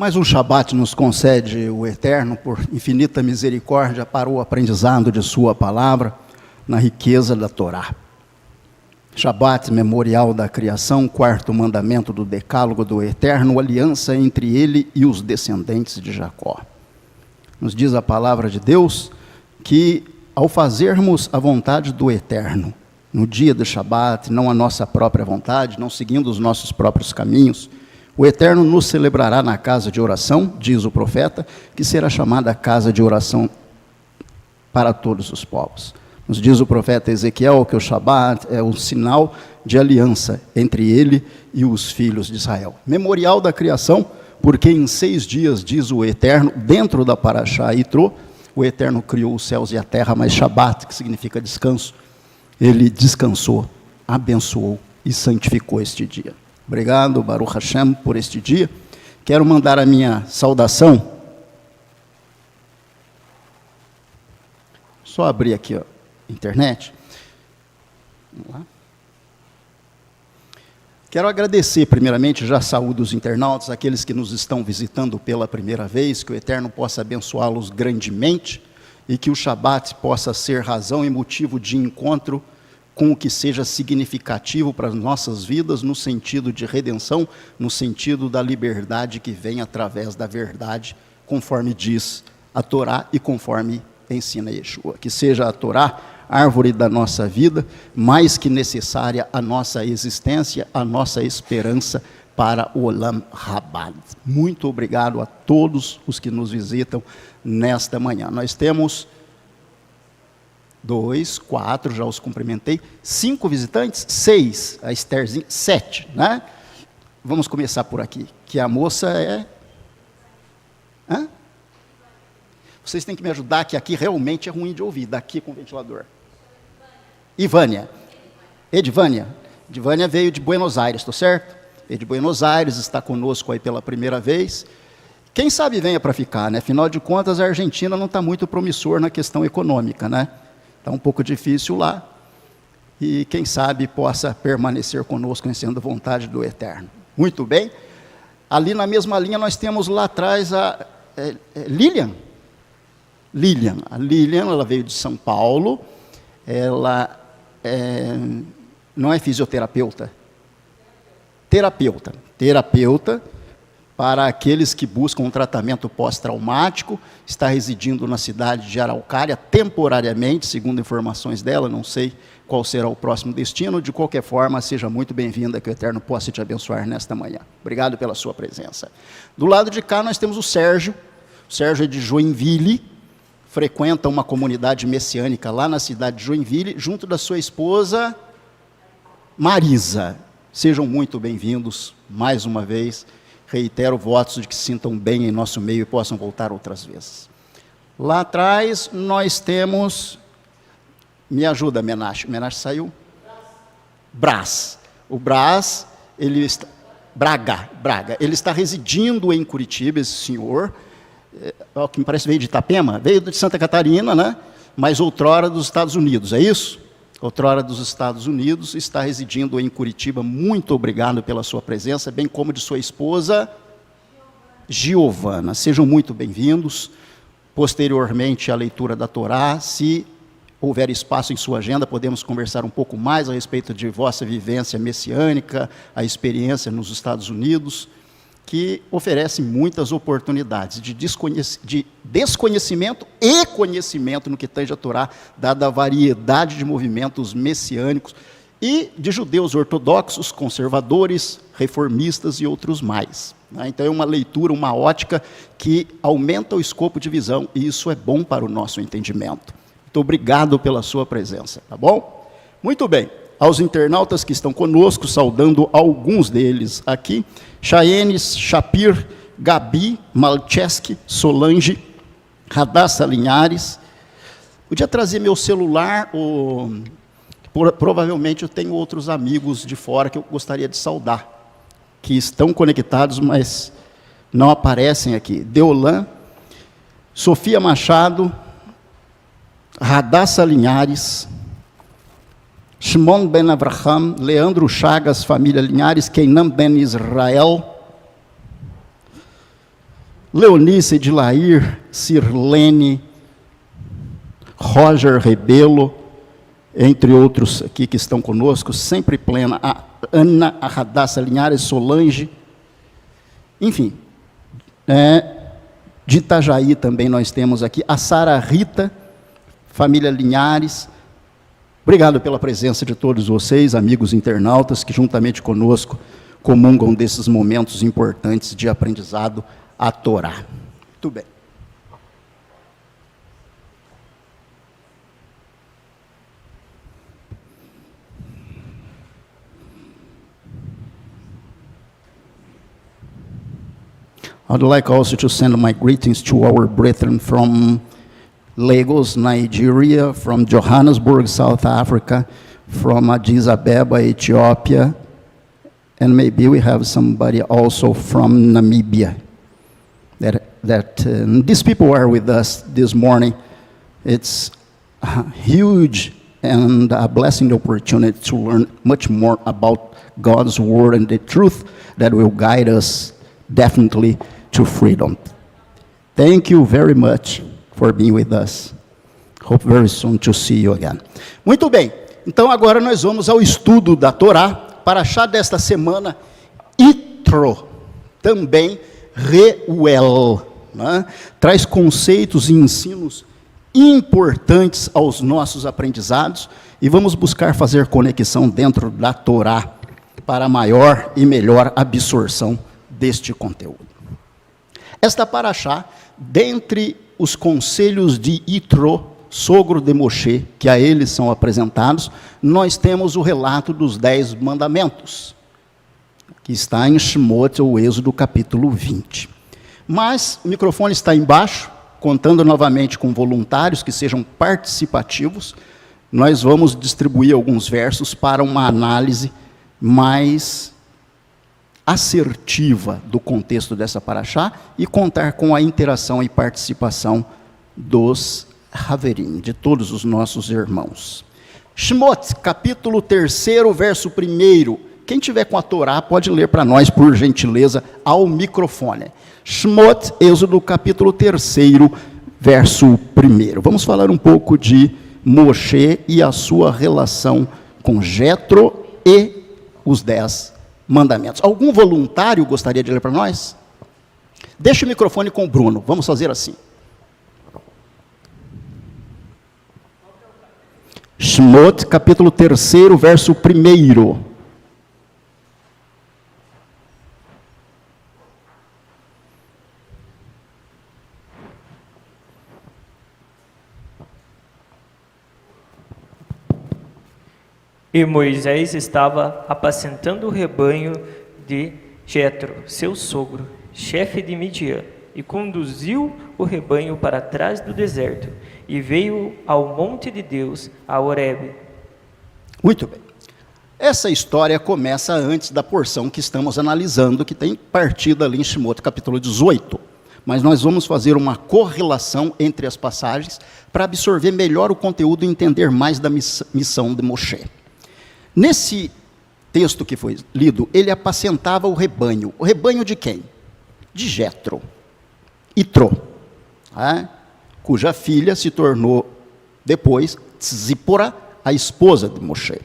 Mais um Shabat nos concede o Eterno, por infinita misericórdia, para o aprendizado de sua palavra, na riqueza da Torá. Shabat, memorial da criação, quarto mandamento do decálogo do Eterno, aliança entre ele e os descendentes de Jacó. Nos diz a palavra de Deus que, ao fazermos a vontade do Eterno, no dia do Shabat, não a nossa própria vontade, não seguindo os nossos próprios caminhos, o Eterno nos celebrará na casa de oração, diz o profeta, que será chamada casa de oração para todos os povos. Nos diz o profeta Ezequiel que o Shabat é um sinal de aliança entre ele e os filhos de Israel. Memorial da criação, porque em 6 dias, diz o Eterno, dentro da Parashá Itró, o Eterno criou os céus e a terra, mas Shabat, que significa descanso, ele descansou, abençoou e santificou este dia. Obrigado, Baruch Hashem, por este dia. Quero mandar a minha saudação. Só abrir aqui a internet. Vamos lá. Quero agradecer, primeiramente, já saúdo os internautas, aqueles que nos estão visitando pela primeira vez, que o Eterno possa abençoá-los grandemente e que o Shabat possa ser razão e motivo de encontro com o que seja significativo para as nossas vidas, no sentido de redenção, no sentido da liberdade que vem através da verdade, conforme diz a Torá e conforme ensina Yeshua. Que seja a Torá árvore da nossa vida, mais que necessária à nossa existência, à nossa esperança para o Olam Rabad. Muito obrigado a todos os que nos visitam nesta manhã. Nós temos 2, 4, já os cumprimentei, 5 visitantes, 6, a Estherzinha, 7, né? Vamos começar por aqui, que a moça é... Hã? Vocês têm que me ajudar, que aqui realmente é ruim de ouvir, daqui com o ventilador. Ivânia. Edvânia. Edvânia veio de Buenos Aires, estou certo? Veio de Buenos Aires, está conosco aí pela primeira vez. Quem sabe venha para ficar, né? Afinal de contas, a Argentina não está muito promissor na questão econômica, né? Está um pouco difícil lá, e quem sabe possa permanecer conosco, conhecendo a vontade do Eterno. Muito bem. Ali na mesma linha nós temos lá atrás a Lilian. Lilian. A Lilian, ela veio de São Paulo, ela não é fisioterapeuta, terapeuta para aqueles que buscam um tratamento pós-traumático, está residindo na cidade de Araucária, temporariamente, segundo informações dela, não sei qual será o próximo destino, de qualquer forma, seja muito bem-vinda, que o Eterno possa te abençoar nesta manhã. Obrigado pela sua presença. Do lado de cá nós temos o Sérgio é de Joinville, frequenta uma comunidade messiânica lá na cidade de Joinville, junto da sua esposa Marisa. Sejam muito bem-vindos, mais uma vez. Reitero votos de que se sintam bem em nosso meio e possam voltar outras vezes. Lá atrás nós temos, me ajuda, Menache. Menache saiu? Brás. O Brás, ele está, Braga. Ele está residindo em Curitiba, esse senhor, que me parece veio de Itapema, veio de Santa Catarina, né? Mas outrora dos Estados Unidos, é isso? Outrora dos Estados Unidos, está residindo em Curitiba. Muito obrigado pela sua presença, bem como de sua esposa, Giovana. Sejam muito bem-vindos. Posteriormente, à leitura da Torá, se houver espaço em sua agenda, podemos conversar um pouco mais a respeito de vossa vivência messiânica, a experiência nos Estados Unidos, que oferece muitas oportunidades de desconhecimento e conhecimento no que tange a Torá, dada a variedade de movimentos messiânicos e de judeus ortodoxos, conservadores, reformistas e outros mais. Então é uma leitura, uma ótica que aumenta o escopo de visão, e isso é bom para o nosso entendimento. Muito obrigado pela sua presença, tá bom? Muito bem. Aos internautas que estão conosco, saudando alguns deles aqui, Chaenes, Shapir, Gabi, Malcheski, Solange, Radassa Linhares. Podia trazer meu celular, provavelmente eu tenho outros amigos de fora que eu gostaria de saudar, que estão conectados, mas não aparecem aqui. Deolan, Sofia Machado, Radassa Linhares, Shimon ben Avraham, Leandro Chagas, família Linhares, Keinam ben Israel, Leonice Edilair, Sirlene, Roger Rebelo, entre outros aqui que estão conosco, sempre plena, a Ana, a Radassa Linhares, Solange, enfim, de Itajaí também nós temos aqui, a Sara Rita, família Linhares. Obrigado pela presença de todos vocês, amigos internautas, que juntamente conosco comungam desses momentos importantes de aprendizado à Torá. Muito bem. I'd like also to send my greetings to our brethren from Lagos, Nigeria, from Johannesburg, South Africa, from Addis Ababa, Ethiopia, and maybe we have somebody also from Namibia. These people are with us this morning. It's a huge and a blessing opportunity to learn much more about God's word and the truth that will guide us definitely to freedom. Thank you very much for being with us. Hope very soon to see you again. Muito bem, então agora nós vamos ao estudo da Torá, Parashá desta semana, Yitro, também Reuel, né? Traz conceitos e ensinos importantes aos nossos aprendizados, e vamos buscar fazer conexão dentro da Torá, para maior e melhor absorção deste conteúdo. Esta Parashá, dentre os conselhos de Yitro, sogro de Moshe, que a eles são apresentados, nós temos o relato dos 10 mandamentos, que está em Shemot, ou Êxodo, capítulo 20. Mas o microfone está embaixo, contando novamente com voluntários que sejam participativos, nós vamos distribuir alguns versos para uma análise mais assertiva do contexto dessa Parashá e contar com a interação e participação dos Haverim, de todos os nossos irmãos. Shemot, capítulo 3, verso 1. Quem tiver com a Torá pode ler para nós, por gentileza, ao microfone. Shemot, Êxodo, capítulo 3, verso 1. Vamos falar um pouco de Moshe e a sua relação com Jetro e os 10 mandamentos. Algum voluntário gostaria de ler para nós? Deixa o microfone com o Bruno, vamos fazer assim. Shemot, capítulo 3, verso 1. E Moisés estava apacentando o rebanho de Jetro, seu sogro, chefe de Midian, e conduziu o rebanho para trás do deserto, e veio ao monte de Deus, a Horebe. Muito bem. Essa história começa antes da porção que estamos analisando, que tem partida ali em Shemot, capítulo 18. Mas nós vamos fazer uma correlação entre as passagens para absorver melhor o conteúdo e entender mais da missão de Moshe. Nesse texto que foi lido, ele apacentava o rebanho. O rebanho de quem? De Jetro, Yitro, cuja filha se tornou depois Tzipora, a esposa de Moshe.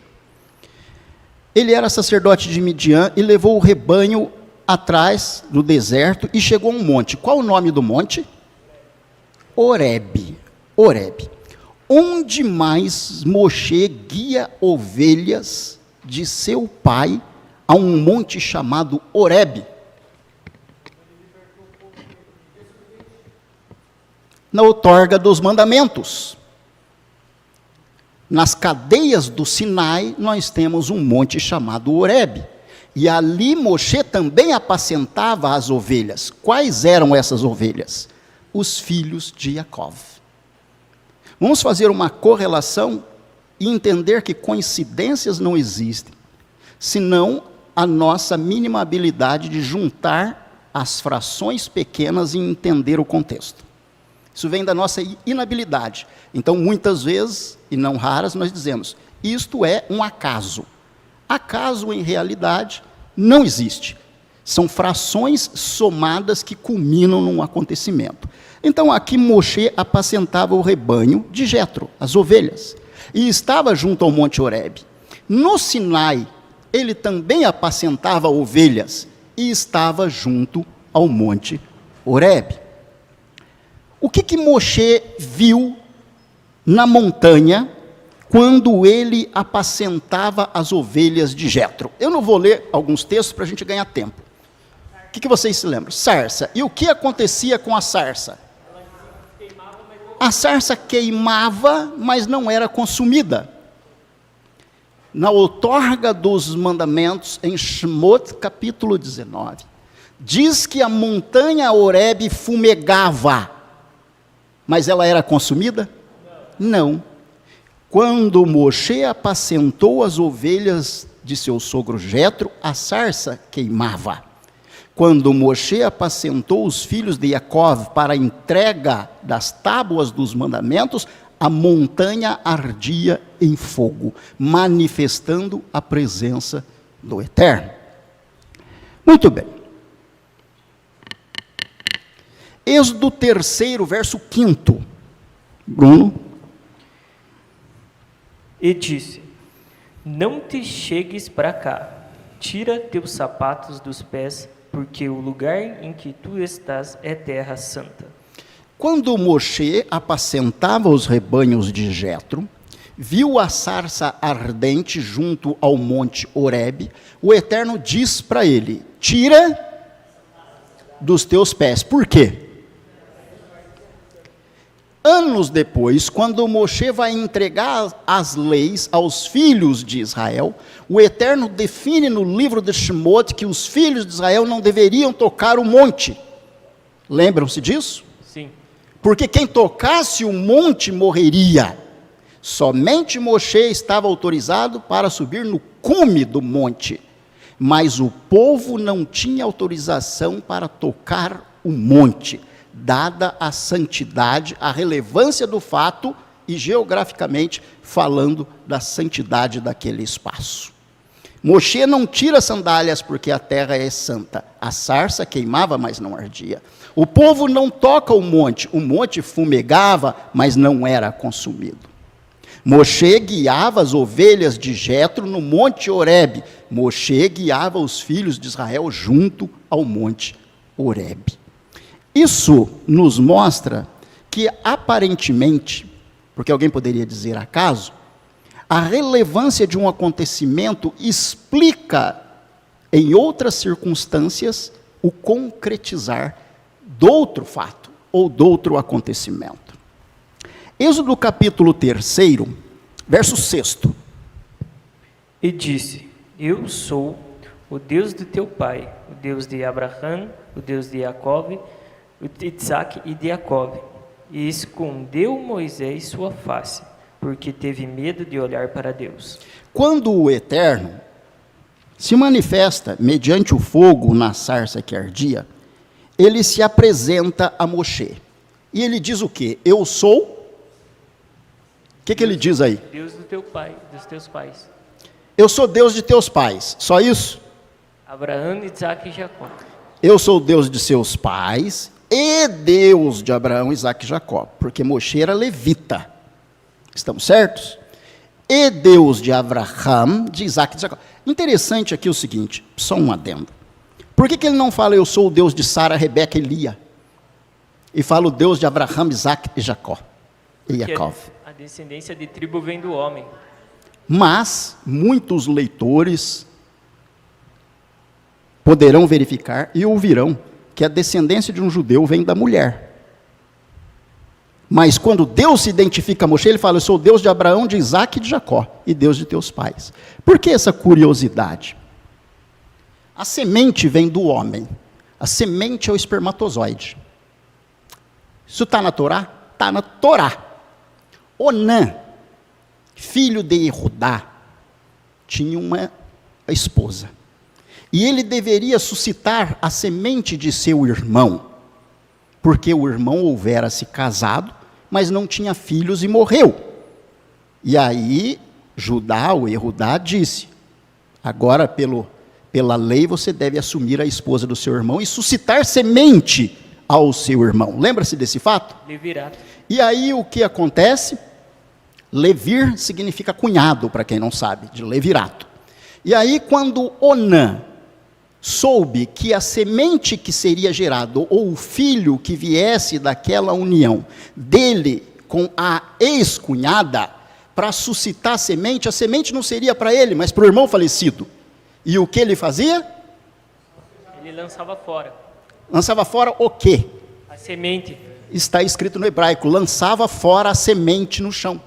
Ele era sacerdote de Midian e levou o rebanho atrás do deserto e chegou a um monte. Qual o nome do monte? Horebe. Horebe. Onde mais Moshe guia ovelhas de seu pai a um monte chamado Horebe? Na outorga dos mandamentos. Nas cadeias do Sinai, nós temos um monte chamado Horebe. E ali Moshe também apacentava as ovelhas. Quais eram essas ovelhas? Os filhos de Jacó. Vamos fazer uma correlação e entender que coincidências não existem, senão a nossa mínima habilidade de juntar as frações pequenas e entender o contexto. Isso vem da nossa inabilidade. Então, muitas vezes, e não raras, nós dizemos, isto é um acaso. Acaso, em realidade, não existe. São frações somadas que culminam num acontecimento. Então, aqui Moshe apacentava o rebanho de Jetro, as ovelhas, e estava junto ao Monte Horebe. No Sinai, ele também apacentava ovelhas e estava junto ao Monte Horebe. O que Moshe viu na montanha quando ele apacentava as ovelhas de Jetro? Eu não vou ler alguns textos para a gente ganhar tempo. O que vocês se lembram? Sarça. E o que acontecia com a sarça? A sarça queimava, mas não era consumida. Na outorga dos mandamentos, em Shemot, capítulo 19, diz que a montanha Horebe fumegava, mas ela era consumida? Não. Quando Moshe apacentou as ovelhas de seu sogro Jetro, a sarça queimava. Quando Moshe apacentou os filhos de Jacó para a entrega das tábuas dos mandamentos, a montanha ardia em fogo, manifestando a presença do Eterno. Muito bem. Êxodo 3, verso 5. Bruno. E disse: não te chegues para cá, tira teus sapatos dos pés, porque o lugar em que tu estás é terra santa. Quando Moshe apacentava os rebanhos de Jetro, viu a sarça ardente junto ao monte Horebe, o Eterno diz para ele: tira dos teus pés. Por quê? Anos depois, quando Moshe vai entregar as leis aos filhos de Israel, o Eterno define no livro de Shemot que os filhos de Israel não deveriam tocar o monte. Lembram-se disso? Sim. Porque quem tocasse o monte morreria. Somente Moshe estava autorizado para subir no cume do monte, mas o povo não tinha autorização para tocar o monte, dada a santidade, a relevância do fato e geograficamente falando da santidade daquele espaço. Moshe não tira sandálias porque a terra é santa. A sarça queimava, mas não ardia. O povo não toca o monte fumegava, mas não era consumido. Moshe guiava as ovelhas de Jetro no monte Horebe. Moshe guiava os filhos de Israel junto ao monte Horebe. Isso nos mostra que, aparentemente, porque alguém poderia dizer acaso, a relevância de um acontecimento explica, em outras circunstâncias, o concretizar do outro fato, ou do outro acontecimento. Êxodo capítulo 3, verso 6. E disse: eu sou o Deus de teu pai, o Deus de Abraão, o Deus de Jacó, de Isaac e de Jacó. E escondeu Moisés sua face, porque teve medo de olhar para Deus. Quando o Eterno se manifesta mediante o fogo na sarça que ardia, ele se apresenta a Moshe. E ele diz o quê? Eu sou... O que ele diz aí? Deus do teu pai, dos teus pais. Eu sou Deus de teus pais. Só isso? Abraão, Isaac e Jacó. Eu sou o Deus de seus pais e Deus de Abraão, Isaac e Jacó. Porque Moshe era levita. Estamos certos? E Deus de Abraão, de Isaac e de Jacó. Interessante aqui o seguinte, só um adendo. Por que ele não fala eu sou o Deus de Sara, Rebeca e Lia? E fala o Deus de Abraão, Isaac e Jacó. E Jacó. A descendência de tribo vem do homem. Mas muitos leitores poderão verificar e ouvirão que a descendência de um judeu vem da mulher. Mas quando Deus se identifica a Moshe, ele fala, eu sou o Deus de Abraão, de Isaac e de Jacó, e Deus de teus pais. Por que essa curiosidade? A semente vem do homem. A semente é o espermatozoide. Isso está na Torá? Está na Torá. Onã, filho de Erudá, tinha uma esposa. E ele deveria suscitar a semente de seu irmão, porque o irmão houvera se casado, mas não tinha filhos e morreu. E aí, Judá, o Erudá, disse, agora pelo Pela lei, você deve assumir a esposa do seu irmão e suscitar semente ao seu irmão. Lembra-se desse fato? Levirato. E aí o que acontece? Levir significa cunhado, para quem não sabe, de levirato. E aí quando Onã soube que a semente que seria gerado, ou o filho que viesse daquela união dele com a ex-cunhada, para suscitar a semente não seria para ele, mas para o irmão falecido. E o que ele fazia? Ele lançava fora. Lançava fora o quê? A semente. Está escrito no hebraico, lançava fora a semente no chão.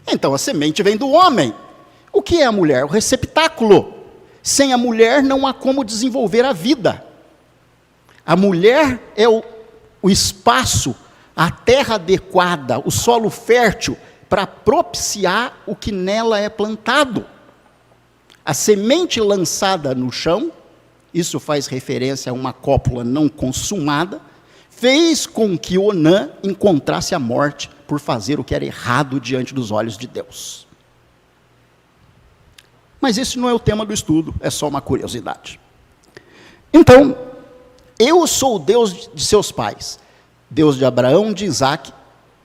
Então a semente vem do homem. O que é a mulher? O receptáculo. Sem a mulher não há como desenvolver a vida. A mulher é o espaço, a terra adequada, o solo fértil para propiciar o que nela é plantado. A semente lançada no chão, isso faz referência a uma cópula não consumada, fez com que Onã encontrasse a morte por fazer o que era errado diante dos olhos de Deus. Mas esse não é o tema do estudo, é só uma curiosidade. Então, eu sou o Deus de seus pais, Deus de Abraão, de Isaac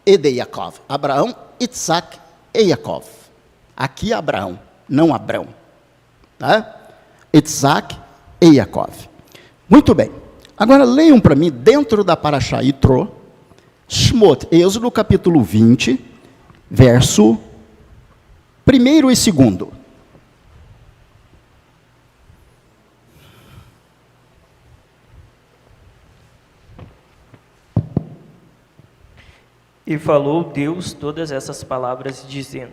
e de Jacó. Abraão, Isaac e Jacó. Aqui Abraão, não Abrão. Tá? Isaac e Jacó. Muito bem. Agora leiam para mim, dentro da Parashá Yitro, Shmot, Êxodo capítulo 20, verso 1º e 2º. E falou Deus todas essas palavras, dizendo: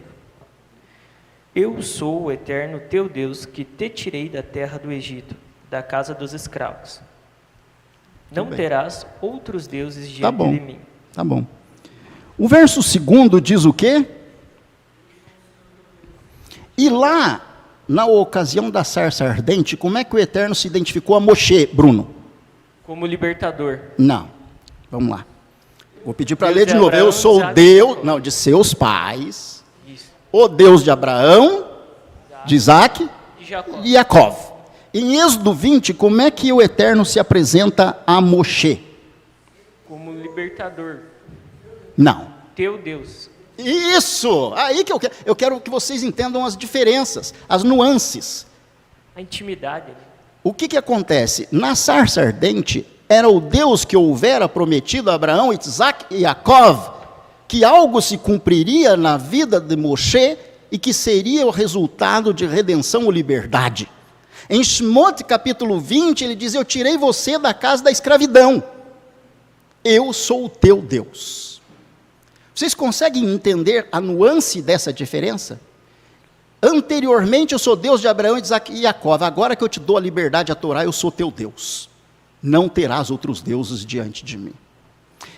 Eu sou o eterno teu Deus, que te tirei da terra do Egito, da casa dos escravos. Não terás outros deuses diante de mim. Tá bom. O verso 2º diz o quê? E lá, na ocasião da sarça ardente, como é que o Eterno se identificou a Moshe, Bruno? Como libertador. Não. Vamos lá. Vou pedir para Deus ler de novo. Abraão, Eu sou o Isaac, Deus, não, de seus pais, Isso. o Deus de Abraão, de Isaac E Jacó. e Jacó. Em Êxodo 20, como é que o Eterno se apresenta a Moshe? Como libertador. Não. Teu Deus. Isso! Aí que eu quero que vocês entendam as diferenças, as nuances. A intimidade. O que acontece? Na sarça ardente, era o Deus que houvera prometido a Abraão, Isaac e Jacó, que algo se cumpriria na vida de Moshe e que seria o resultado de redenção ou liberdade. Em Shmot capítulo 20, ele diz: eu tirei você da casa da escravidão. Eu sou o teu Deus. Vocês conseguem entender a nuance dessa diferença? Anteriormente eu sou Deus de Abraão, Isaac e Jacó. Agora que eu te dou a liberdade, a Torá, eu sou teu Deus. Não terás outros deuses diante de mim.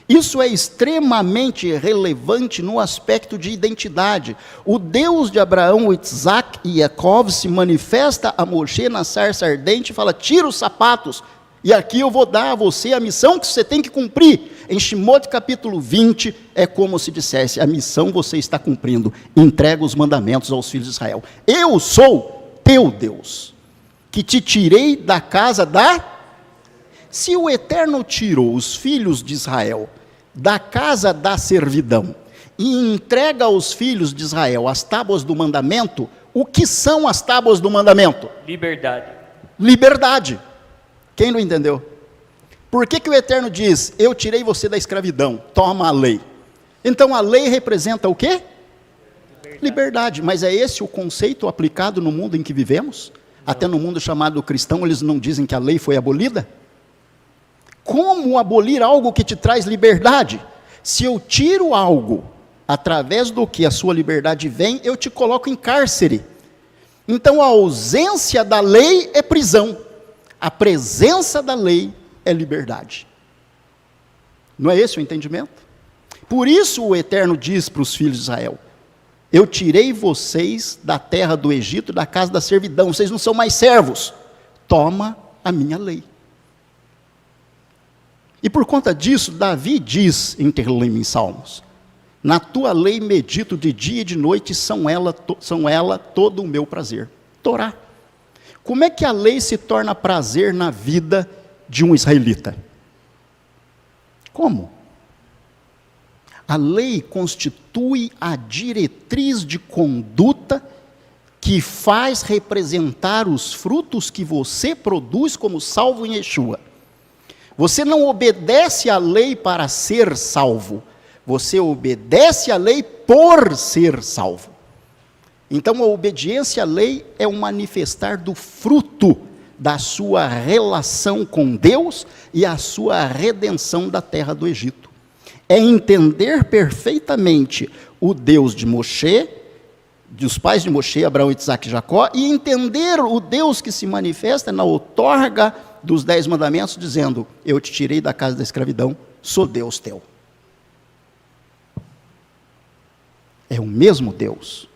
Isso é extremamente relevante no aspecto de identidade. O Deus de Abraão, Isaac e Jacó se manifesta a Moshe na sarça ardente e fala: tira os sapatos, e aqui eu vou dar a você a missão que você tem que cumprir. Em Shemot capítulo 20, é como se dissesse: a missão você está cumprindo, entrega os mandamentos aos filhos de Israel. Eu sou teu Deus, que te tirei da casa da... Se o Eterno tirou os filhos de Israel da casa da servidão e entrega aos filhos de Israel as tábuas do mandamento, o que são as tábuas do mandamento? Liberdade. Liberdade. Quem não entendeu? Por que o Eterno diz: eu tirei você da escravidão, toma a lei? Então a lei representa o quê? Liberdade. Mas é esse o conceito aplicado no mundo em que vivemos? Não. Até no mundo chamado cristão, eles não dizem que a lei foi abolida? Como abolir algo que te traz liberdade? Se eu tiro algo através do que a sua liberdade vem, eu te coloco em cárcere. Então a ausência da lei é prisão, a presença da lei é liberdade. Não é esse o entendimento? Por isso o Eterno diz para os filhos de Israel: eu tirei vocês da terra do Egito, da casa da servidão, vocês não são mais servos, toma a minha lei. E por conta disso, Davi diz em Salmos: na tua lei medito de dia e de noite, são ela todo o meu prazer. Torá. Como é que a lei se torna prazer na vida de um israelita? Como? A lei constitui a diretriz de conduta que faz representar os frutos que você produz como salvo em Yeshua. Você não obedece à lei para ser salvo, você obedece à lei por ser salvo. Então a obediência à lei é o manifestar do fruto da sua relação com Deus e a sua redenção da terra do Egito. É entender perfeitamente o Deus de Moshe, dos pais de Moshe, Abraão, Isaac e Jacó, e entender o Deus que se manifesta na outorga dos 10 mandamentos, dizendo: eu te tirei da casa da escravidão, sou Deus teu. É o mesmo Deus,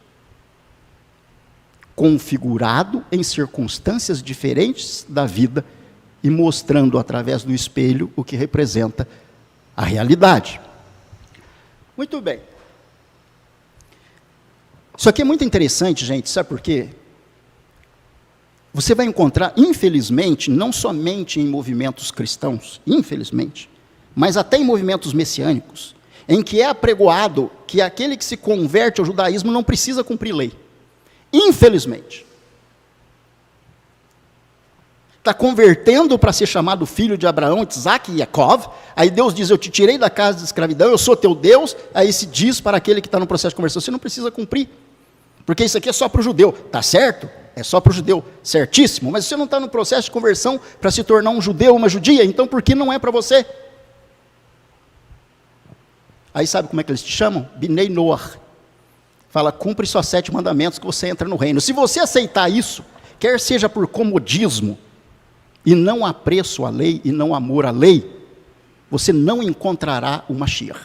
configurado em circunstâncias diferentes da vida e mostrando através do espelho o que representa a realidade. Muito bem. Isso aqui é muito interessante, gente, sabe por quê? Você vai encontrar, infelizmente, não somente em movimentos cristãos, infelizmente, mas até em movimentos messiânicos, em que é apregoado que aquele que se converte ao judaísmo não precisa cumprir lei. Infelizmente. Está convertendo para ser chamado filho de Abraão, Isaac e Jacó, aí Deus diz: eu te tirei da casa de escravidão, eu sou teu Deus, aí se diz para aquele que está no processo de conversão: você não precisa cumprir, porque isso aqui é só para o judeu. Está certo? É só para o judeu, certíssimo, mas você não está no processo de conversão para se tornar um judeu ou uma judia, então por que não é para você? Aí sabe como é que eles te chamam? Binei Noach. Fala: cumpre só 7 mandamentos que você entra no reino. Se você aceitar isso, quer seja por comodismo, e não apreço à lei, e não amor à lei, você não encontrará o Mashiach.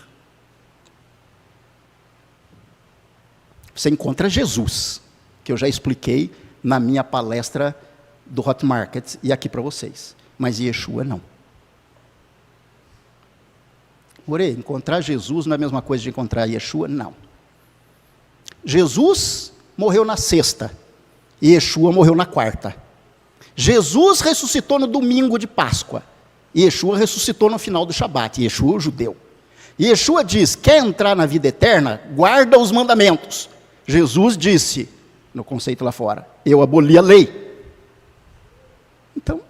Você encontra Jesus, que eu já expliquei na minha palestra do Hot Market, e aqui para vocês. Mas Yeshua não. Orei, encontrar Jesus não é a mesma coisa de encontrar Yeshua? Não. Jesus morreu na sexta, e Yeshua morreu na quarta. Jesus ressuscitou no domingo de Páscoa, e Yeshua ressuscitou no final do Shabat, e Yeshua é o judeu. E Yeshua diz: quer entrar na vida eterna? Guarda os mandamentos. Jesus disse, no conceito lá fora: eu aboli a lei. Então,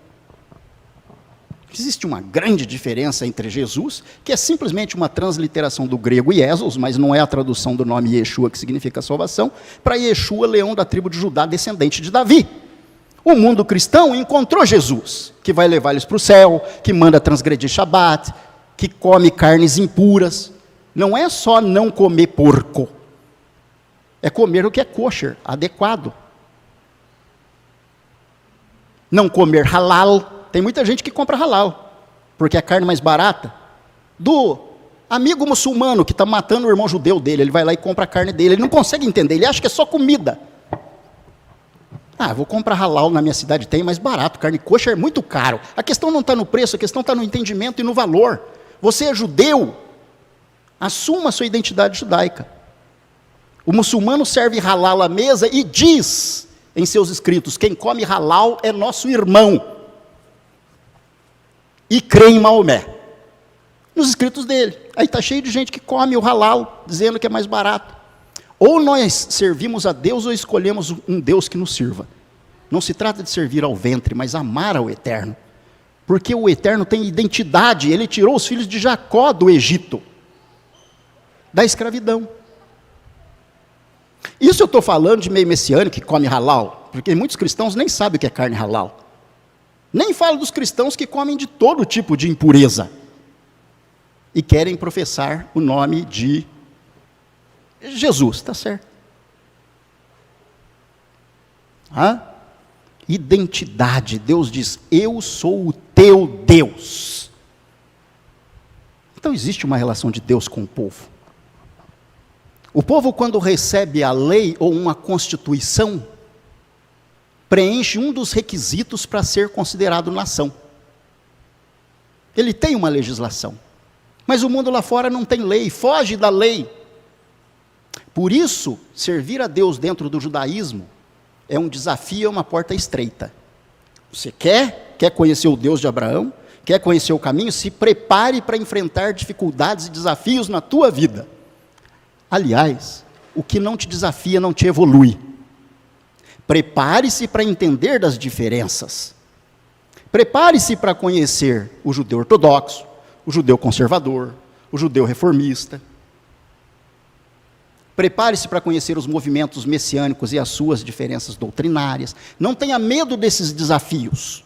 existe uma grande diferença entre Jesus, que é simplesmente uma transliteração do grego Iesus, mas não é a tradução do nome Yeshua, que significa salvação, para Yeshua, leão da tribo de Judá, descendente de Davi. O mundo cristão encontrou Jesus, que vai levar eles para o céu, que manda transgredir Shabat, que come carnes impuras. Não é só não comer porco, é comer o que é kosher, adequado. Não comer halal. Tem muita gente que compra halal, porque é carne mais barata. Do amigo muçulmano que está matando o irmão judeu dele, ele vai lá e compra a carne dele, ele não consegue entender, ele acha que é só comida. Vou comprar halal na minha cidade, tem mais barato, carne kosher é muito caro. A questão não está no preço, a questão está no entendimento e no valor. Você é judeu, assuma a sua identidade judaica. O muçulmano serve halal à mesa e diz em seus escritos: quem come halal é nosso irmão. E crê em Maomé, nos escritos dele. Aí está cheio de gente que come o halal, dizendo que é mais barato. Ou nós servimos a Deus, ou escolhemos um Deus que nos sirva. Não se trata de servir ao ventre, mas amar ao Eterno. Porque o Eterno tem identidade, ele tirou os filhos de Jacó do Egito, da escravidão. Isso eu estou falando de meio messiânico que come halal, porque muitos cristãos nem sabem o que é carne halal. Nem falo dos cristãos que comem de todo tipo de impureza e querem professar o nome de Jesus, está certo. Identidade, Deus diz: eu sou o teu Deus. Então existe uma relação de Deus com o povo. O povo, quando recebe a lei ou uma constituição, preenche um dos requisitos para ser considerado nação. Ele tem uma legislação, mas o mundo lá fora não tem lei, foge da lei. Por isso, servir a Deus dentro do judaísmo é um desafio, é uma porta estreita. Você quer conhecer o Deus de Abraão? Quer conhecer o caminho? Se prepare para enfrentar dificuldades e desafios na tua vida. Aliás, o que não te desafia não te evolui. Prepare-se para entender das diferenças. Prepare-se para conhecer o judeu ortodoxo, o judeu conservador, o judeu reformista. Prepare-se para conhecer os movimentos messiânicos e as suas diferenças doutrinárias. Não tenha medo desses desafios.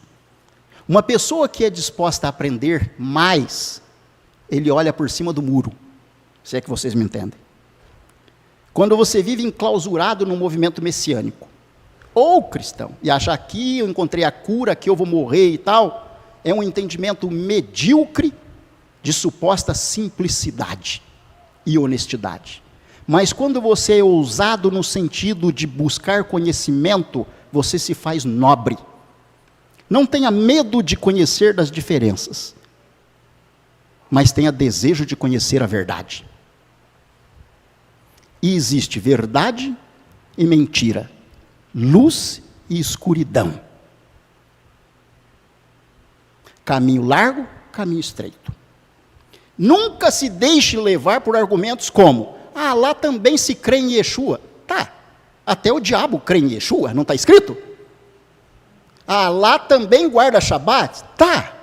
Uma pessoa que é disposta a aprender mais, ele olha por cima do muro, se é que vocês me entendem. Quando você vive enclausurado no movimento messiânico, ou cristão, e acha aqui eu encontrei a cura, aqui eu vou morrer e tal, é um entendimento medíocre de suposta simplicidade e honestidade. Mas quando você é ousado no sentido de buscar conhecimento, você se faz nobre. Não tenha medo de conhecer das diferenças, mas tenha desejo de conhecer a verdade. E existe verdade e mentira, luz e escuridão. Caminho largo, caminho estreito. Nunca se deixe levar por argumentos como: ah, lá também se crê em Yeshua. Tá, até o diabo crê em Yeshua, não está escrito? Ah, lá também guarda Shabat? Tá.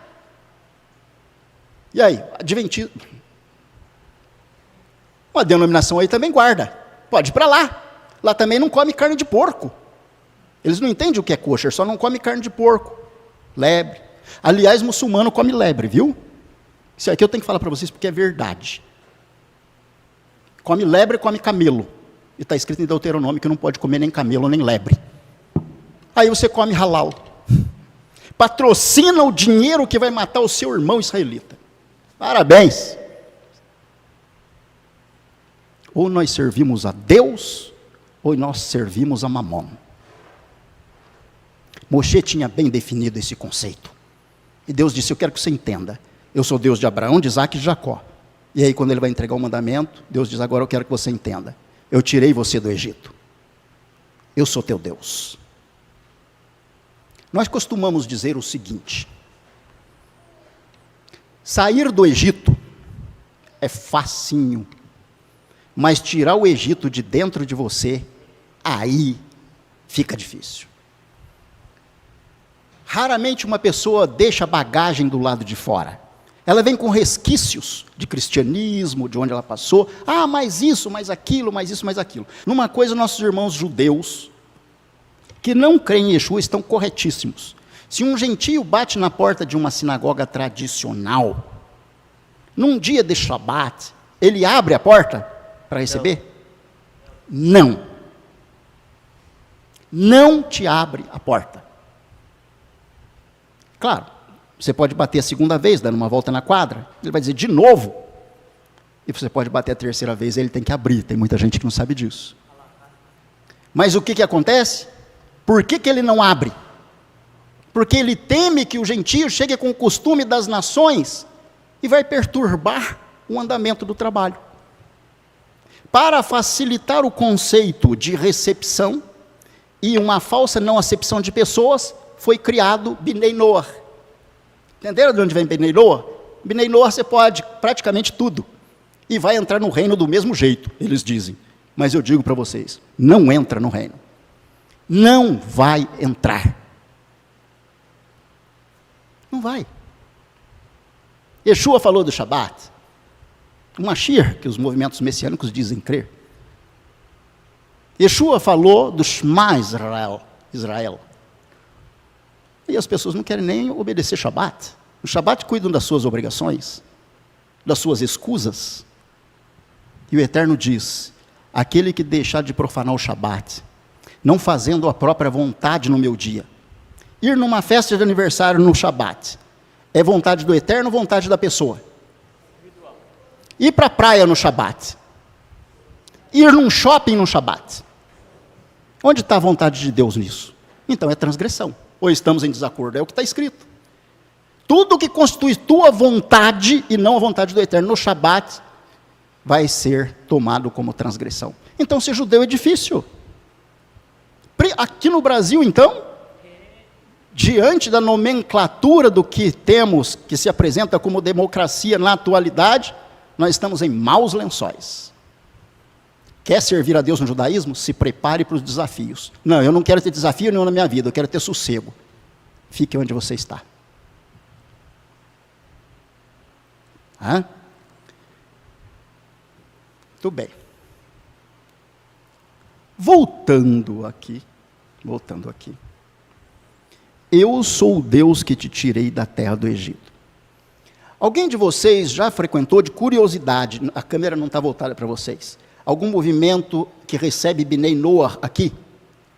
E aí, adventismo? Uma denominação aí também guarda. Pode ir para lá. Lá também não come carne de porco. Eles não entendem o que é kosher, só não come carne de porco. Lebre. Aliás, muçulmano come lebre, viu? Isso aqui eu tenho que falar para vocês porque é verdade. Come lebre, come camelo. E está escrito em Deuteronômio que não pode comer nem camelo, nem lebre. Aí você come halal. Patrocina o dinheiro que vai matar o seu irmão israelita. Parabéns. Ou nós servimos a Deus, ou nós servimos a Mamon. Moshe tinha bem definido esse conceito. E Deus disse: eu quero que você entenda. Eu sou Deus de Abraão, de Isaac e de Jacó. E aí quando ele vai entregar o mandamento, Deus diz: agora eu quero que você entenda. Eu tirei você do Egito. Eu sou teu Deus. Nós costumamos dizer o seguinte: sair do Egito é facinho, mas tirar o Egito de dentro de você, aí fica difícil. Raramente uma pessoa deixa a bagagem do lado de fora. Ela vem com resquícios de cristianismo, de onde ela passou. Ah, mais isso, mais aquilo, mais isso, mais aquilo. Numa coisa, nossos irmãos judeus, que não creem em Yeshua, estão corretíssimos. Se um gentio bate na porta de uma sinagoga tradicional, num dia de Shabat, ele abre a porta para receber? Não. Não te abre a porta. Claro, você pode bater a segunda vez, dando uma volta na quadra, ele vai dizer de novo. E você pode bater a terceira vez, ele tem que abrir. Tem muita gente que não sabe disso. Mas o que acontece? Por que ele não abre? Porque ele teme que o gentio chegue com o costume das nações e vai perturbar o andamento do trabalho. Para facilitar o conceito de recepção e uma falsa não acepção de pessoas, foi criado Bnei Noach. Entenderam de onde vem Bnei Noach? Bnei Noach você pode praticamente tudo. E vai entrar no reino do mesmo jeito, eles dizem. Mas eu digo para vocês, não entra no reino. Não vai entrar. Não vai. Yeshua falou do Shabat. O Mashiach, que os movimentos messiânicos dizem crer. Yeshua falou do Shema Israel. E as pessoas não querem nem obedecer Shabat. O Shabat cuidam das suas obrigações, das suas escusas. E o Eterno diz: aquele que deixar de profanar o Shabat, não fazendo a própria vontade no meu dia. Ir numa festa de aniversário no Shabat, é vontade do Eterno ou vontade da pessoa? Ir para a praia no Shabat. Ir num shopping no Shabat. Onde está a vontade de Deus nisso? Então é transgressão. Ou estamos em desacordo? É o que está escrito. Tudo que constitui tua vontade e não a vontade do Eterno no Shabat vai ser tomado como transgressão. Então ser judeu é difícil. Aqui no Brasil, então, diante da nomenclatura do que temos, que se apresenta como democracia na atualidade, nós estamos em maus lençóis. Quer servir a Deus no judaísmo? Se prepare para os desafios. Não, eu não quero ter desafio nenhum na minha vida, eu quero ter sossego. Fique onde você está. Hã? Muito bem. Voltando aqui. Eu sou o Deus que te tirei da terra do Egito. Alguém de vocês já frequentou, de curiosidade, a câmera não está voltada para vocês, algum movimento que recebe Bnei Noach aqui?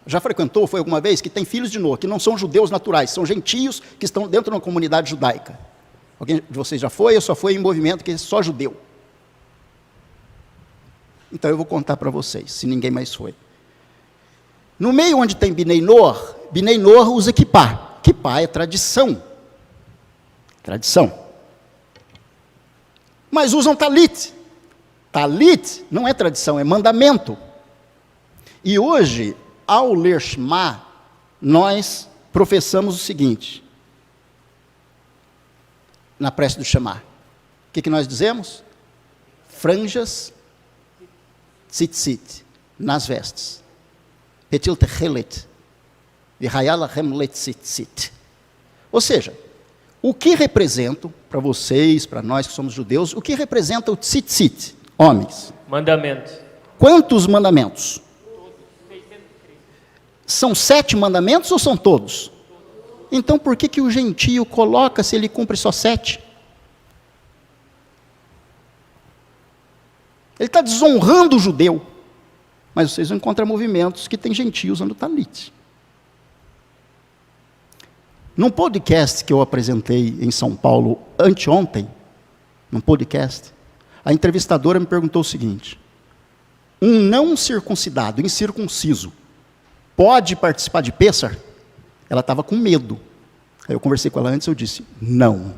Já frequentou, foi alguma vez? Que tem filhos de Noah, que não são judeus naturais, são gentios que estão dentro de uma comunidade judaica. Alguém de vocês já foi? Eu só fui em movimento que é só judeu. Então eu vou contar para vocês, se ninguém mais foi. No meio onde tem Bnei Noach usa kippá. Kippá é tradição. Tradição. Mas usam talit. Talit não é tradição, é mandamento. E hoje, ao ler Shema, nós professamos o seguinte, na prece do Shema. O que nós dizemos? Franjas tzitzit, nas vestes. Petil techelet, v'hayalachem letzitzit. Ou seja, o que representa, para vocês, para nós que somos judeus, o que representa o tzitzit, homens? Mandamentos. Quantos mandamentos? São 7 mandamentos ou são todos? Então por que o gentio coloca se ele cumpre só 7? Ele está desonrando o judeu. Mas vocês vão encontrar movimentos que tem gentios usando talit. Num podcast que eu apresentei em São Paulo anteontem, num podcast, a entrevistadora me perguntou o seguinte: um não circuncidado, incircunciso, pode participar de Pêssar? Ela estava com medo. Aí eu conversei com ela antes, eu disse, não.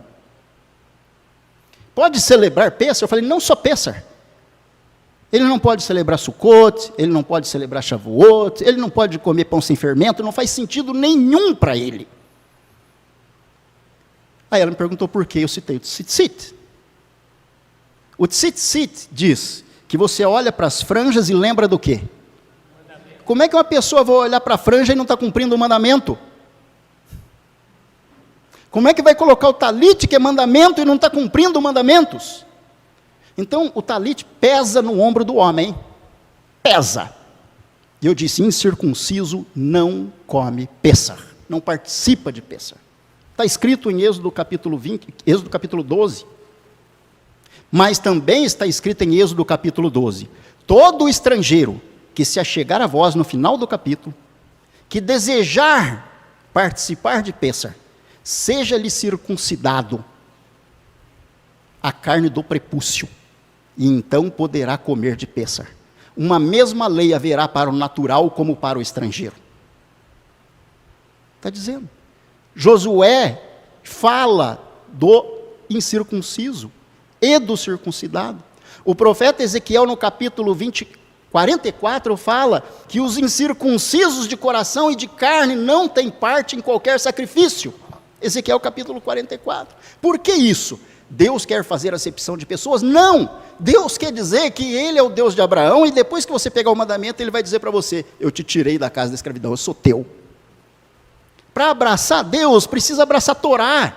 Pode celebrar Pêssar? Eu falei, não só Pêssar. Ele não pode celebrar Sukkot, ele não pode celebrar Shavuot, ele não pode comer pão sem fermento, não faz sentido nenhum para ele. Aí ela me perguntou por que eu citei o tzitzit. O tzitzit diz que você olha para as franjas e lembra do quê? Como é que uma pessoa vai olhar para a franja e não está cumprindo o mandamento? Como é que vai colocar o talit, que é mandamento, e não está cumprindo mandamentos? Então, o talit pesa no ombro do homem. Pesa. E eu disse, incircunciso não come Pêssar. Não participa de Pêssar. Está escrito em Êxodo capítulo 20, Êxodo capítulo 12. Mas também está escrito em Êxodo capítulo 12. Todo estrangeiro que se achegar a vós no final do capítulo, que desejar participar de Pêssar, seja-lhe circuncidado a carne do prepúcio, e então poderá comer de Pêssar. Uma mesma lei haverá para o natural como para o estrangeiro. Está dizendo. Josué fala do incircunciso e do circuncidado. O profeta Ezequiel, no capítulo 44, fala que os incircuncisos de coração e de carne não têm parte em qualquer sacrifício. Ezequiel capítulo 44. Por que isso? Deus quer fazer acepção de pessoas? Não! Deus quer dizer que Ele é o Deus de Abraão, e depois que você pegar o mandamento, Ele vai dizer para você, eu te tirei da casa da escravidão, eu sou teu. Para abraçar Deus, precisa abraçar a Torá.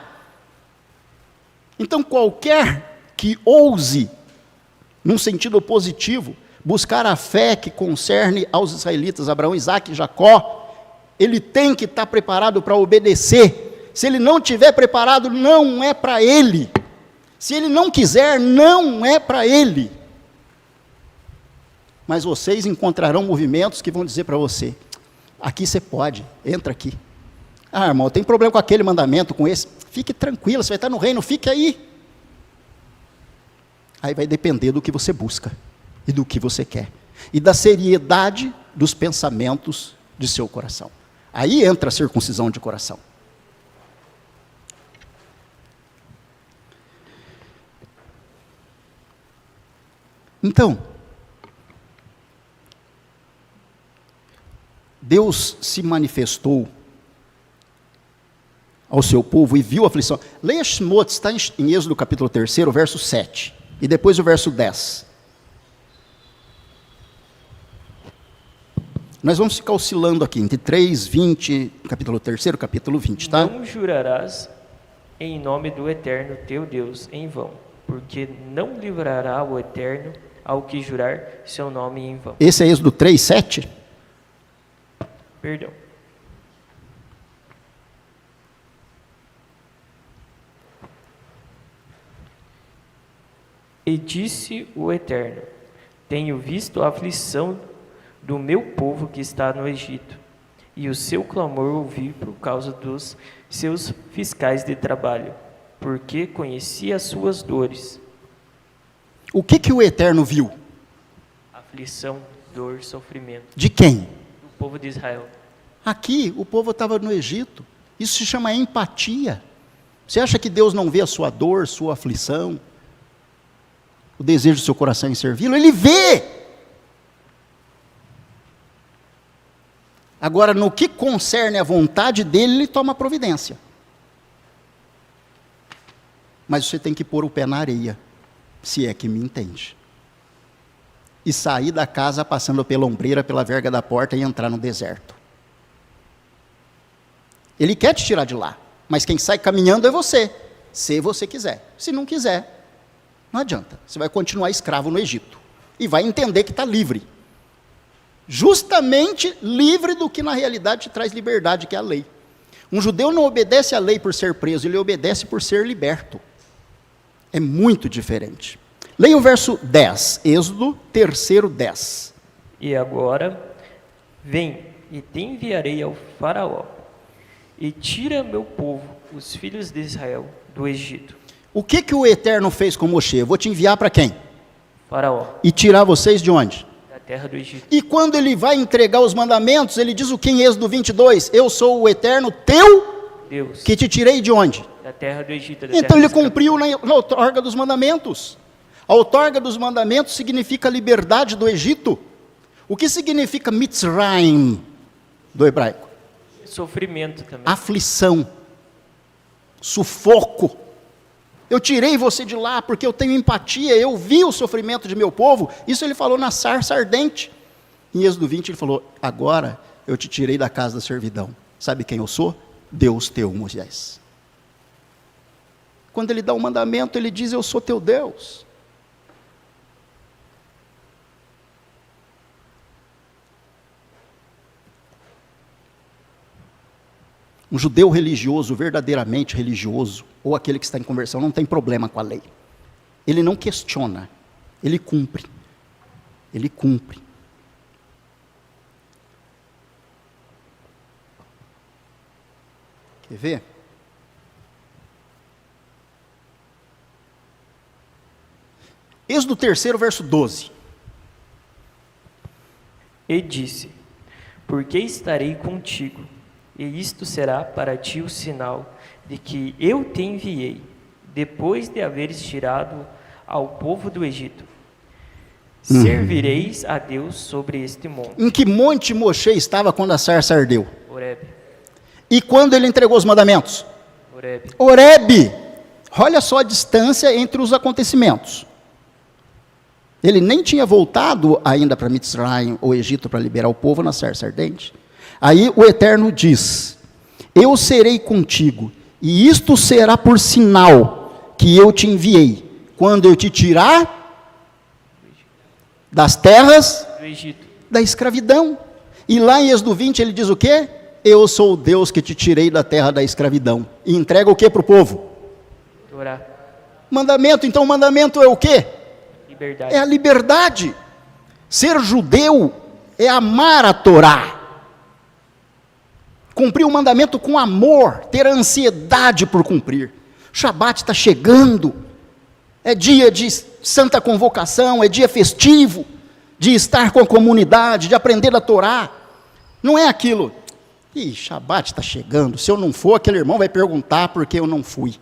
Então, qualquer que ouse, num sentido positivo, buscar a fé que concerne aos israelitas, Abraão, Isaque e Jacó, ele tem que estar preparado para obedecer. Se ele não estiver preparado, não é para ele. Se ele não quiser, não é para ele. Mas vocês encontrarão movimentos que vão dizer para você, aqui você pode, entra aqui. Ah, irmão, tem problema com aquele mandamento, com esse. Fique tranquilo, você vai estar no reino, fique aí. Aí vai depender do que você busca e do que você quer. E da seriedade dos pensamentos de seu coração. Aí entra a circuncisão de coração. Então, Deus se manifestou ao seu povo e viu a aflição. Leia Shmot, está em Êxodo capítulo 3, verso 7, e depois o verso 10. Nós vamos ficar oscilando aqui, entre 3, 20, capítulo 3, capítulo 20, tá? Não jurarás em nome do Eterno teu Deus em vão, porque não livrará o Eterno ao que jurar seu nome em vão. Esse é Êxodo 3, 7? Perdão. E disse o Eterno: tenho visto a aflição do meu povo que está no Egito, e o seu clamor ouvi por causa dos seus fiscais de trabalho, porque conheci as suas dores. O que o Eterno viu? Aflição, dor, sofrimento. De quem? Do povo de Israel. Aqui, o povo estava no Egito. Isso se chama empatia. Você acha que Deus não vê a sua dor, sua aflição, o desejo do seu coração em servi-lo? Ele vê! Agora, no que concerne a vontade dele, ele toma providência. Mas você tem que pôr o pé na areia, se é que me entende. E sair da casa passando pela ombreira, pela verga da porta e entrar no deserto. Ele quer te tirar de lá, mas quem sai caminhando é você, se você quiser. Se não quiser, não adianta. Você vai continuar escravo no Egito. E vai entender que está livre. Justamente livre do que na realidade te traz liberdade, que é a lei. Um judeu não obedece à lei por ser preso, ele obedece por ser liberto. É muito diferente. Leia o verso 10, Êxodo 3, 10. E agora, vem, e te enviarei ao faraó, e tira meu povo, os filhos de Israel, do Egito. O que o Eterno fez com Moshe? Eu vou te enviar para quem? Faraó. E tirar vocês de onde? Da terra do Egito. E quando ele vai entregar os mandamentos, ele diz o que em Êxodo 22? Eu sou o Eterno teu Deus. Que te tirei de onde? Da terra do Egito. Então ele cumpriu na outorga dos mandamentos. A outorga dos mandamentos significa liberdade do Egito. O que significa Mitzrayim do hebraico? Sofrimento também. Aflição, sufoco. Eu tirei você de lá porque eu tenho empatia, eu vi o sofrimento de meu povo. Isso ele falou na sarça ardente. Em Êxodo 20 ele falou, agora eu te tirei da casa da servidão. Sabe quem eu sou? Deus teu, Moisés. Quando ele dá o mandamento, ele diz, eu sou teu Deus. Um judeu religioso, verdadeiramente religioso, ou aquele que está em conversão, não tem problema com a lei. Ele não questiona, ele cumpre. Ele cumpre. Quer ver? Êxodo 3, verso 12. E disse, porque estarei contigo, e isto será para ti o sinal de que eu te enviei, depois de haveres tirado ao povo do Egito. Servireis a Deus sobre este monte. Em que monte Moshe estava quando a sarça ardeu? Horebe. E quando ele entregou os mandamentos? Horebe. Horebe. Olha só a distância entre os acontecimentos. Ele nem tinha voltado ainda para Mitzrayim, ou Egito, para liberar o povo na sarça ardente. Aí o Eterno diz, eu serei contigo, e isto será por sinal que eu te enviei, quando eu te tirar das terras Do Egito. da escravidão. E lá em Êxodo 20 ele diz o quê? Eu sou o Deus que te tirei da terra da escravidão. E entrega o quê para o povo? Torá. Mandamento. Então o mandamento é o quê? Liberdade. É a liberdade. Ser judeu é amar a Torá. Cumprir o mandamento com amor, ter ansiedade por cumprir. Shabat está chegando, é dia de santa convocação, é dia festivo, de estar com a comunidade, de aprender a Torá. Não é aquilo, Shabat está chegando, se eu não for, aquele irmão vai perguntar por que eu não fui.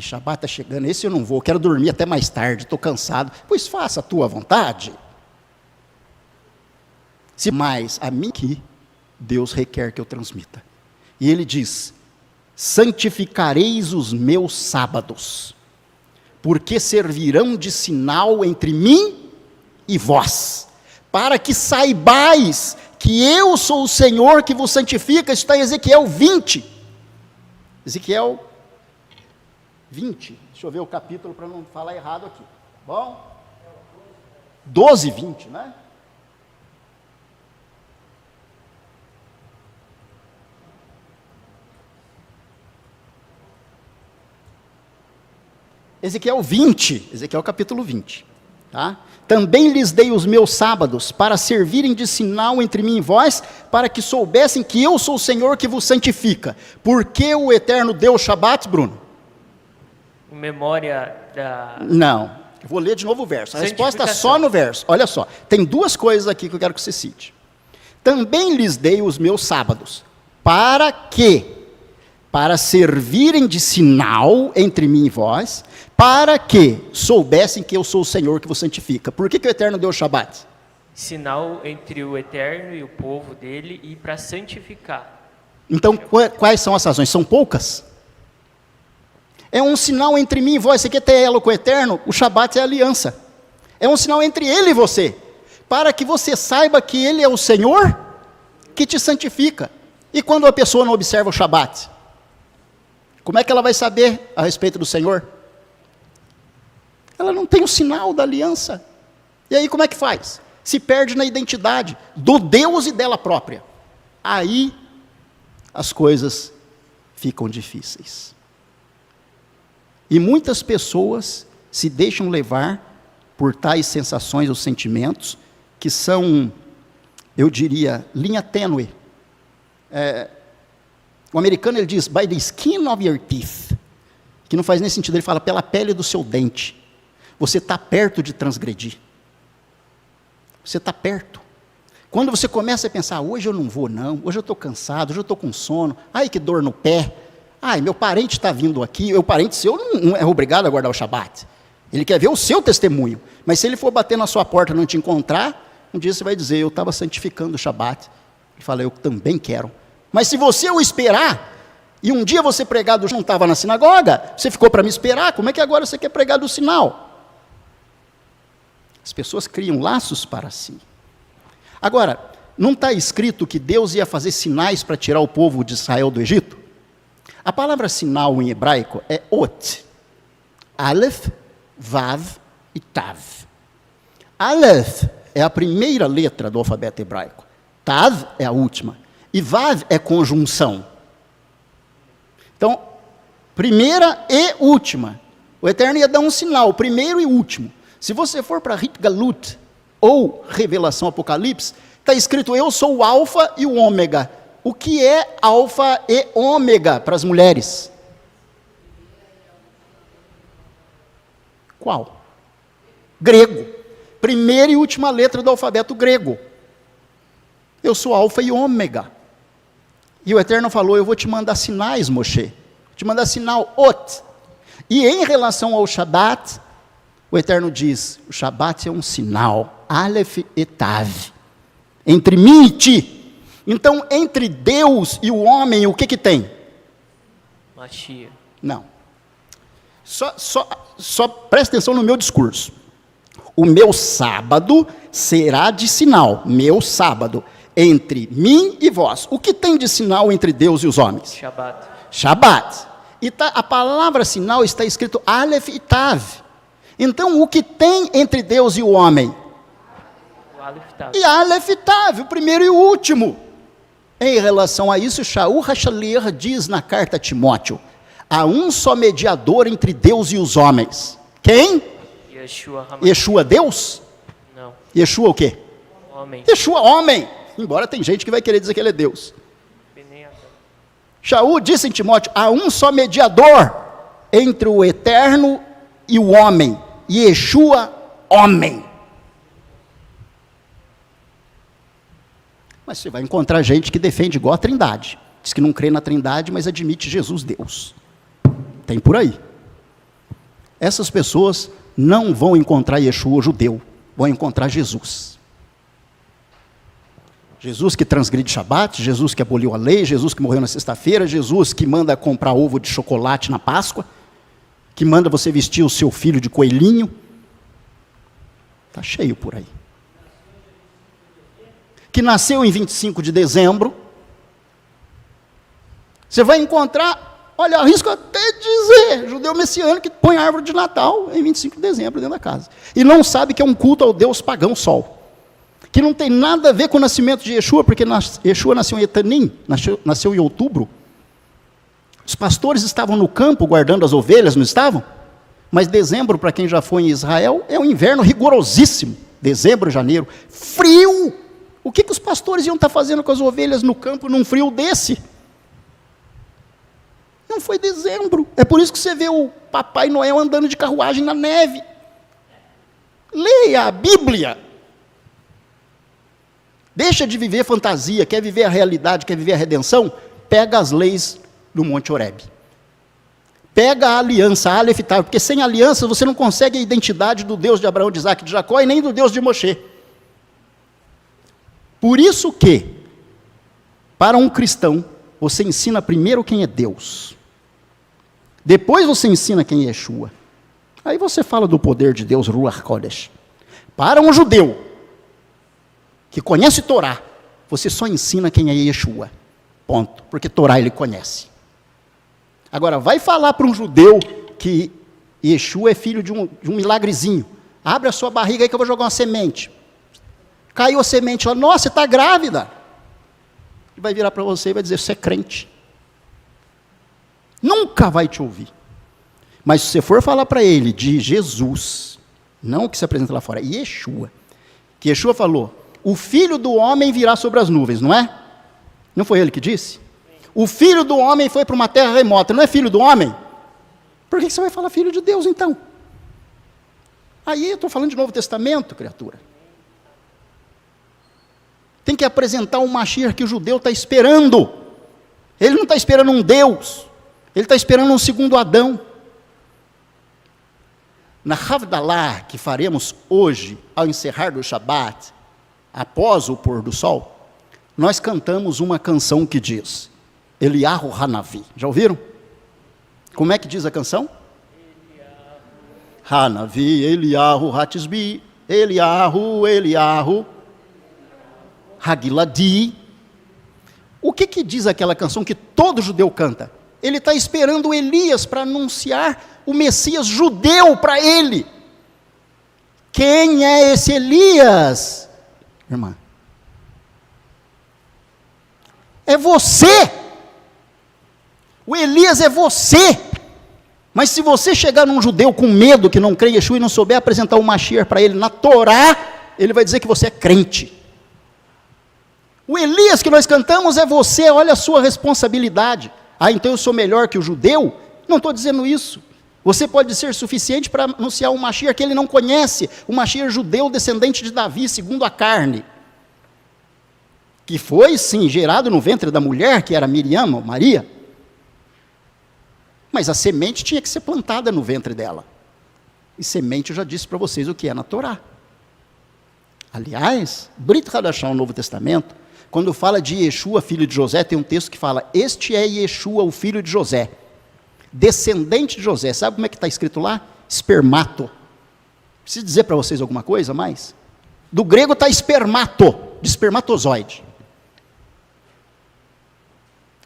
Shabat está chegando, esse eu não vou, quero dormir até mais tarde, estou cansado. Pois faça a tua vontade. Se mais a mim que Deus requer que eu transmita. E ele diz: santificareis os meus sábados, porque servirão de sinal entre mim e vós, para que saibais que eu sou o Senhor que vos santifica. Isso está em Ezequiel 20. Ezequiel 20. Deixa eu ver o capítulo para não falar errado aqui. Bom? 12, 20, né? Ezequiel 20, Ezequiel capítulo 20, tá? Também lhes dei os meus sábados para servirem de sinal entre mim e vós, para que soubessem que eu sou o Senhor que vos santifica. Por que o Eterno deu o Shabat, Bruno? Em memória da... Não, eu vou ler de novo o verso. A resposta é só no verso. Olha só, tem duas coisas aqui que eu quero que você cite. Também lhes dei os meus sábados, para que? Para servirem de sinal entre mim e vós, para que soubessem que eu sou o Senhor que vos santifica. Por que o Eterno deu o Shabat? Sinal entre o Eterno e o povo dele, e para santificar. Então, quais são as razões? São poucas? É um sinal entre mim e vós. Você quer ter elo com o Eterno? O Shabat é a aliança. É um sinal entre ele e você, para que você saiba que ele é o Senhor que te santifica. E quando a pessoa não observa o Shabat, como é que ela vai saber a respeito do Senhor? Ela não tem o sinal da aliança. E aí como é que faz? Se perde na identidade do Deus e dela própria. Aí as coisas ficam difíceis. E muitas pessoas se deixam levar por tais sensações ou sentimentos que são, eu diria, linha tênue. O americano ele diz, by the skin of your teeth, que não faz nem sentido, ele fala pela pele do seu dente. Você está perto de transgredir. Você está perto. Quando você começa a pensar, hoje eu não vou não, hoje eu estou cansado, hoje eu estou com sono, ai que dor no pé, ai meu parente está vindo aqui, o parente seu não é obrigado a guardar o Shabat, ele quer ver o seu testemunho, mas se ele for bater na sua porta e não te encontrar, um dia você vai dizer, eu estava santificando o Shabat. Ele fala, eu também quero. Mas se você o esperar, e um dia você pregar do não estava na sinagoga, você ficou para me esperar, como é que agora você quer pregar do sinal? As pessoas criam laços para si. Agora, não está escrito que Deus ia fazer sinais para tirar o povo de Israel do Egito? A palavra sinal em hebraico é ot. Aleph, Vav e Tav. Aleph é a primeira letra do alfabeto hebraico. Tav é a última. E Vav é conjunção. Então, primeira e última. O Eterno ia dar um sinal, primeiro e último. Se você for para Rit Galut, ou Revelação Apocalipse, está escrito, eu sou o alfa e o ômega. O que é alfa e ômega para as mulheres? Qual? Grego. Primeira e última letra do alfabeto grego. Eu sou alfa e ômega. E o Eterno falou, eu vou te mandar sinais, Moshe. Vou te mandar sinal, ot. E em relação ao Shabat, o Eterno diz, o Shabat é um sinal, Aleph e Tav, entre mim e ti. Então, entre Deus e o homem, o que tem? Machia. Não. Só presta atenção no meu discurso. O meu sábado será de sinal, meu sábado, entre mim e vós. O que tem de sinal entre Deus e os homens? Shabat. Shabat. E a palavra sinal está escrito Aleph e Tav. Então, o que tem entre Deus e o homem? O Aleph Tav. E Aleph e Tav, o primeiro e o último. Em relação a isso, Shaul HaShaliach diz na carta a Timóteo, há um só mediador entre Deus e os homens. Quem? Yeshua Deus? Não. Yeshua o quê? Homem. Yeshua homem. Embora tem gente que vai querer dizer que ele é Deus. Shaul disse em Timóteo, há um só mediador entre o eterno e o homem, Yeshua, homem. Mas você vai encontrar gente que defende igual a Trindade. Diz que não crê na Trindade, mas admite Jesus Deus. Tem por aí. Essas pessoas não vão encontrar Yeshua judeu, vão encontrar Jesus. Jesus que transgride Shabat, Jesus que aboliu a lei, Jesus que morreu na sexta-feira, Jesus que manda comprar ovo de chocolate na Páscoa, que manda você vestir o seu filho de coelhinho. Está cheio por aí. Que nasceu em 25 de dezembro. Você vai encontrar, olha, arrisco até dizer, judeu messiânico que põe árvore de Natal em 25 de dezembro dentro da casa. E não sabe que é um culto ao Deus pagão Sol. Que não tem nada a ver com o nascimento de Yeshua, porque Yeshua nasceu em Etanim, nasceu em outubro. Os pastores estavam no campo guardando as ovelhas, não estavam? Mas dezembro, para quem já foi em Israel, é um inverno rigorosíssimo. Dezembro, janeiro, frio. O que os pastores iam estar fazendo com as ovelhas no campo num frio desse? Não foi dezembro. É por isso que você vê o Papai Noel andando de carruagem na neve. Leia a Bíblia. Deixa de viver fantasia, quer viver a realidade, quer viver a redenção? Pega as leis do Monte Horebe. Pega a aliança, a Aleph Tav, porque sem aliança você não consegue a identidade do Deus de Abraão, de Isaac e de Jacó, e nem do Deus de Moshe. Por isso que, para um cristão, você ensina primeiro quem é Deus. Depois você ensina quem é Yeshua. Aí você fala do poder de Deus, Ruach Kodesh. Para um judeu que conhece Torá, você só ensina quem é Yeshua. Ponto. Porque Torá ele conhece. Agora, vai falar para um judeu que Yeshua é filho de um milagrezinho. Abre a sua barriga aí que eu vou jogar uma semente. Caiu a semente lá, nossa, você está grávida. Ele vai virar para você e vai dizer, você é crente. Nunca vai te ouvir. Mas se você for falar para ele de Jesus, não o que se apresenta lá fora, Yeshua. Que Yeshua falou, o filho do homem virá sobre as nuvens, não é? Não foi ele que disse? O filho do homem foi para uma terra remota, não é filho do homem? Por que você vai falar filho de Deus então? Aí eu estou falando de Novo Testamento, criatura. Tem que apresentar um Mashiach que o judeu está esperando. Ele não está esperando um Deus, ele está esperando um segundo Adão. Na Havdalah, que faremos hoje, ao encerrar do Shabat, após o pôr do sol, nós cantamos uma canção que diz, Eliyahu Hanavi. Já ouviram? Como é que diz a canção? Hanavi, Eliyahu Hatisbi, Eliyahu, Hagiladi. O que diz aquela canção que todo judeu canta? Ele está esperando Elias para anunciar o Messias judeu para ele. Quem é esse Elias? Irmã, é você. O Elias é você. Mas se você chegar num judeu com medo, que não crê em Yeshua e não souber apresentar o Mashiach para ele na Torá, ele vai dizer que você é crente. O Elias que nós cantamos é você, olha a sua responsabilidade. Ah, então eu sou melhor que o judeu? Não estou dizendo isso. Você pode ser suficiente para anunciar um Mashiach que ele não conhece, o Mashiach judeu descendente de Davi, segundo a carne, que foi, sim, gerado no ventre da mulher, que era Miriam, ou Maria, mas a semente tinha que ser plantada no ventre dela, e semente eu já disse para vocês o que é na Torá. Aliás, Brit Hadashah, no Novo Testamento, quando fala de Yeshua, filho de José, tem um texto que fala, este é Yeshua, o filho de José, descendente de José. Sabe como é que está escrito lá? Espermato. Preciso dizer para vocês alguma coisa mais? Do grego está espermato, de espermatozoide.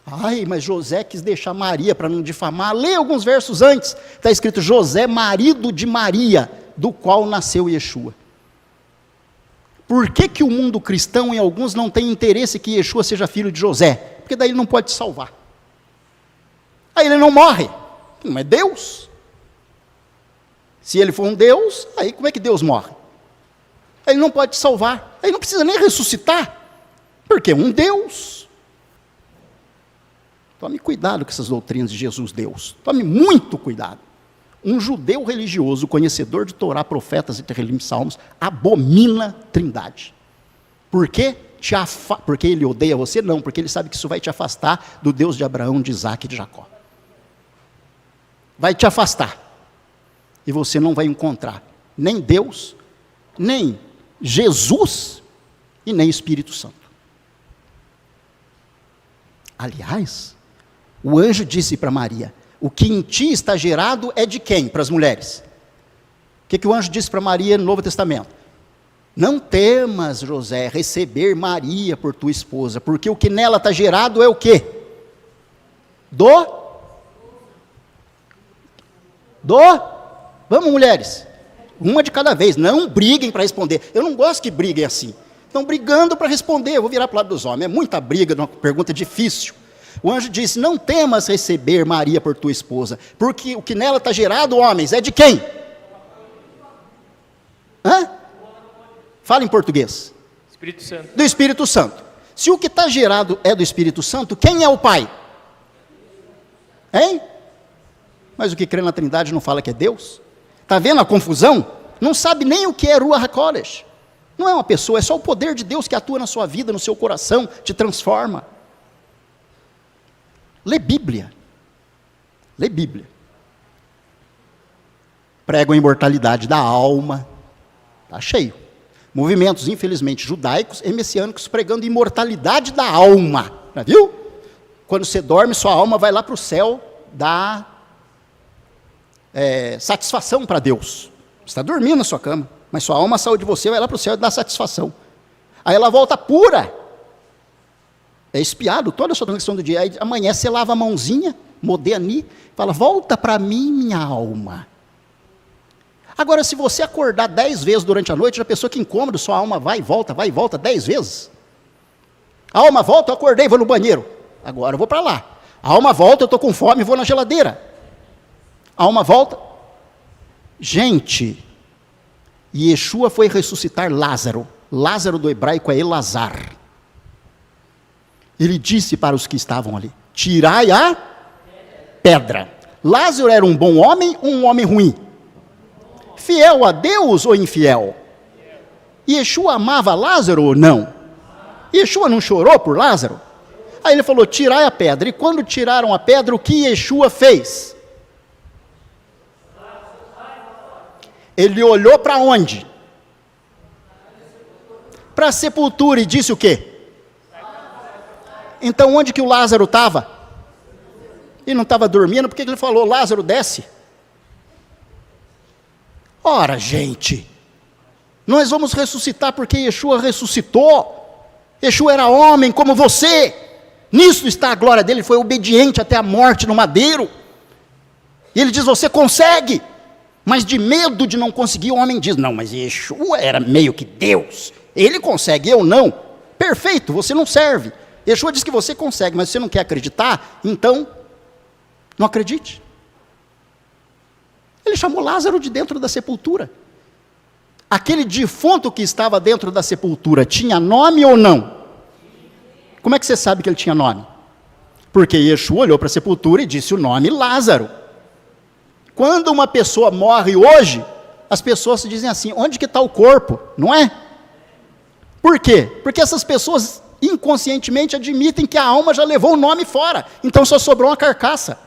Ai, mas José quis deixar Maria para não difamar. Lê alguns versos antes. Está escrito José, marido de Maria, do qual nasceu Yeshua. Por que o mundo cristão, em alguns, não tem interesse que Yeshua seja filho de José? Porque daí ele não pode te salvar. Aí ele não morre. Não é Deus. Se ele for um Deus, aí como é que Deus morre? Aí ele não pode te salvar. Aí não precisa nem ressuscitar. Porque é um Deus. Tome cuidado com essas doutrinas de Jesus Deus. Tome muito cuidado. Um judeu religioso, conhecedor de Torá, profetas e Terelim, Salmos, abomina Trindade. Por quê? Porque ele odeia você? Não, porque ele sabe que isso vai te afastar do Deus de Abraão, de Isaac e de Jacó. Vai te afastar. E você não vai encontrar nem Deus, nem Jesus e nem Espírito Santo. Aliás, o anjo disse para Maria, o que em ti está gerado é de quem? Para as mulheres. O que o anjo disse para Maria no Novo Testamento? Não temas, José, receber Maria por tua esposa, porque o que nela está gerado é o quê? Vamos, mulheres, uma de cada vez, não briguem para responder. Eu não gosto que briguem assim. Estão brigando para responder, eu vou virar para o lado dos homens. É muita briga, uma pergunta difícil. O anjo disse, não temas receber Maria por tua esposa, porque o que nela está gerado, homens, é de quem? Fala em português. Espírito Santo. Do Espírito Santo. Se o que está gerado é do Espírito Santo, quem é o Pai? Hein? Mas o que crê na Trindade não fala que é Deus? Está vendo a confusão? Não sabe nem o que é Ruach HaKodesh. Não é uma pessoa, é só o poder de Deus que atua na sua vida, no seu coração, te transforma. Lê Bíblia. Lê Bíblia. Pregam a imortalidade da alma. Está cheio. Movimentos, infelizmente, judaicos e messiânicos pregando imortalidade da alma. Já viu? Quando você dorme, sua alma vai lá para o céu dar satisfação para Deus. Você está dormindo na sua cama, mas sua alma saiu de você, vai lá para o céu e dá satisfação. Aí ela volta pura. É expiado toda a sua transição do dia. Aí amanhã você lava a mãozinha, modeni, fala, volta para mim, minha alma. Agora, se você acordar 10 vezes durante a noite, já pensou que incômodo, sua alma vai e volta 10 vezes? A alma volta, eu acordei, vou no banheiro. Agora eu vou para lá. A alma volta, eu estou com fome, vou na geladeira. A alma volta. Gente, Yeshua foi ressuscitar Lázaro. Lázaro do hebraico é Elazar. Ele disse para os que estavam ali, tirai a pedra. Lázaro era um bom homem ou um homem ruim? Fiel a Deus ou infiel? Yeshua amava Lázaro ou não? Yeshua não chorou por Lázaro? Aí ele falou, tirai a pedra. E quando tiraram a pedra, o que Yeshua fez? Ele olhou para onde? Para a sepultura e disse o quê? Então onde que o Lázaro estava? Ele não estava dormindo, por que ele falou, Lázaro desce? Ora, gente, nós vamos ressuscitar porque Yeshua ressuscitou. Yeshua era homem como você. Nisso está a glória dele, ele foi obediente até a morte no madeiro. E ele diz, você consegue. Mas de medo de não conseguir, o homem diz, não, mas Yeshua era meio que Deus. Ele consegue, eu não. Perfeito, você não serve. Yeshua diz que você consegue, mas você não quer acreditar, então, não acredite. Ele chamou Lázaro de dentro da sepultura. Aquele defunto que estava dentro da sepultura tinha nome ou não? Como é que você sabe que ele tinha nome? Porque Yeshua olhou para a sepultura e disse o nome Lázaro. Quando uma pessoa morre hoje, as pessoas se dizem assim, onde que está o corpo? Não é? Por quê? Porque essas pessoas inconscientemente admitem que a alma já levou o nome fora, então só sobrou uma carcaça.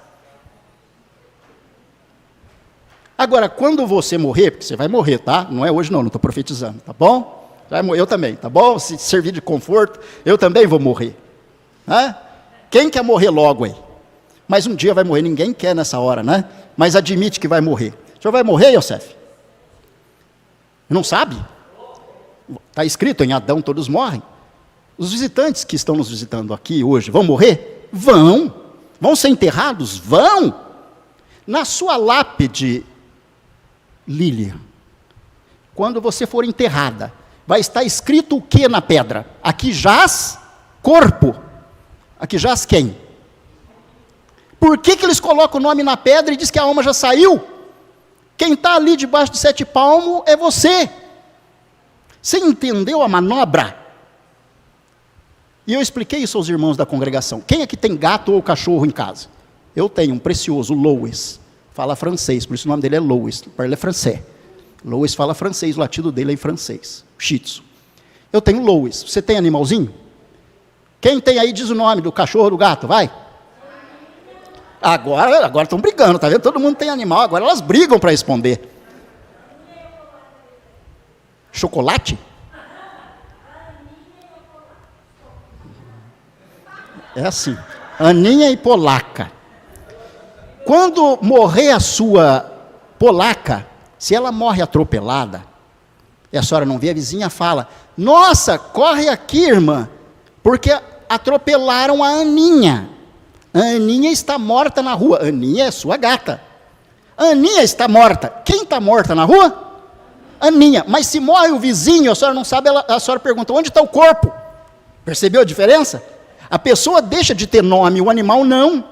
Agora, quando você morrer, porque você vai morrer, tá? Não é hoje não estou profetizando, tá bom? Vai morrer, eu também, tá bom? Se servir de conforto, eu também vou morrer. Quem quer morrer logo aí? Mas um dia vai morrer, ninguém quer nessa hora, né? Mas admite que vai morrer. O senhor vai morrer, Yosef? Não sabe? Está escrito, em Adão todos morrem. Os visitantes que estão nos visitando aqui hoje, vão morrer? Vão. Vão ser enterrados? Vão. Na sua lápide, Lilian, quando você for enterrada, vai estar escrito o que na pedra? Aqui jaz corpo. Aqui jaz quem? Por que eles colocam o nome na pedra e diz que a alma já saiu? Quem está ali debaixo de 7 palmos é você. Você entendeu a manobra? E eu expliquei isso aos irmãos da congregação. Quem é que tem gato ou cachorro em casa? Eu tenho um precioso, Louis. Fala francês, por isso o nome dele é Louis, parle français. Louis fala francês, o latido dele é em francês, Shih Tzu. Eu tenho Louis, você tem animalzinho? Quem tem aí diz o nome do cachorro, do gato, vai? Agora estão brigando, tá vendo? Todo mundo tem animal, agora elas brigam para responder. Chocolate? É assim, Aninha e Polaca. Quando morrer a sua Polaca, se ela morre atropelada, e a senhora não vê, a vizinha fala: nossa, corre aqui, irmã, porque atropelaram a Aninha. A Aninha está morta na rua. Aninha é sua gata. Aninha está morta. Quem está morta na rua? Aninha. Mas se morre o vizinho, a senhora não sabe, a senhora pergunta: onde está o corpo? Percebeu a diferença? A pessoa deixa de ter nome, o animal não.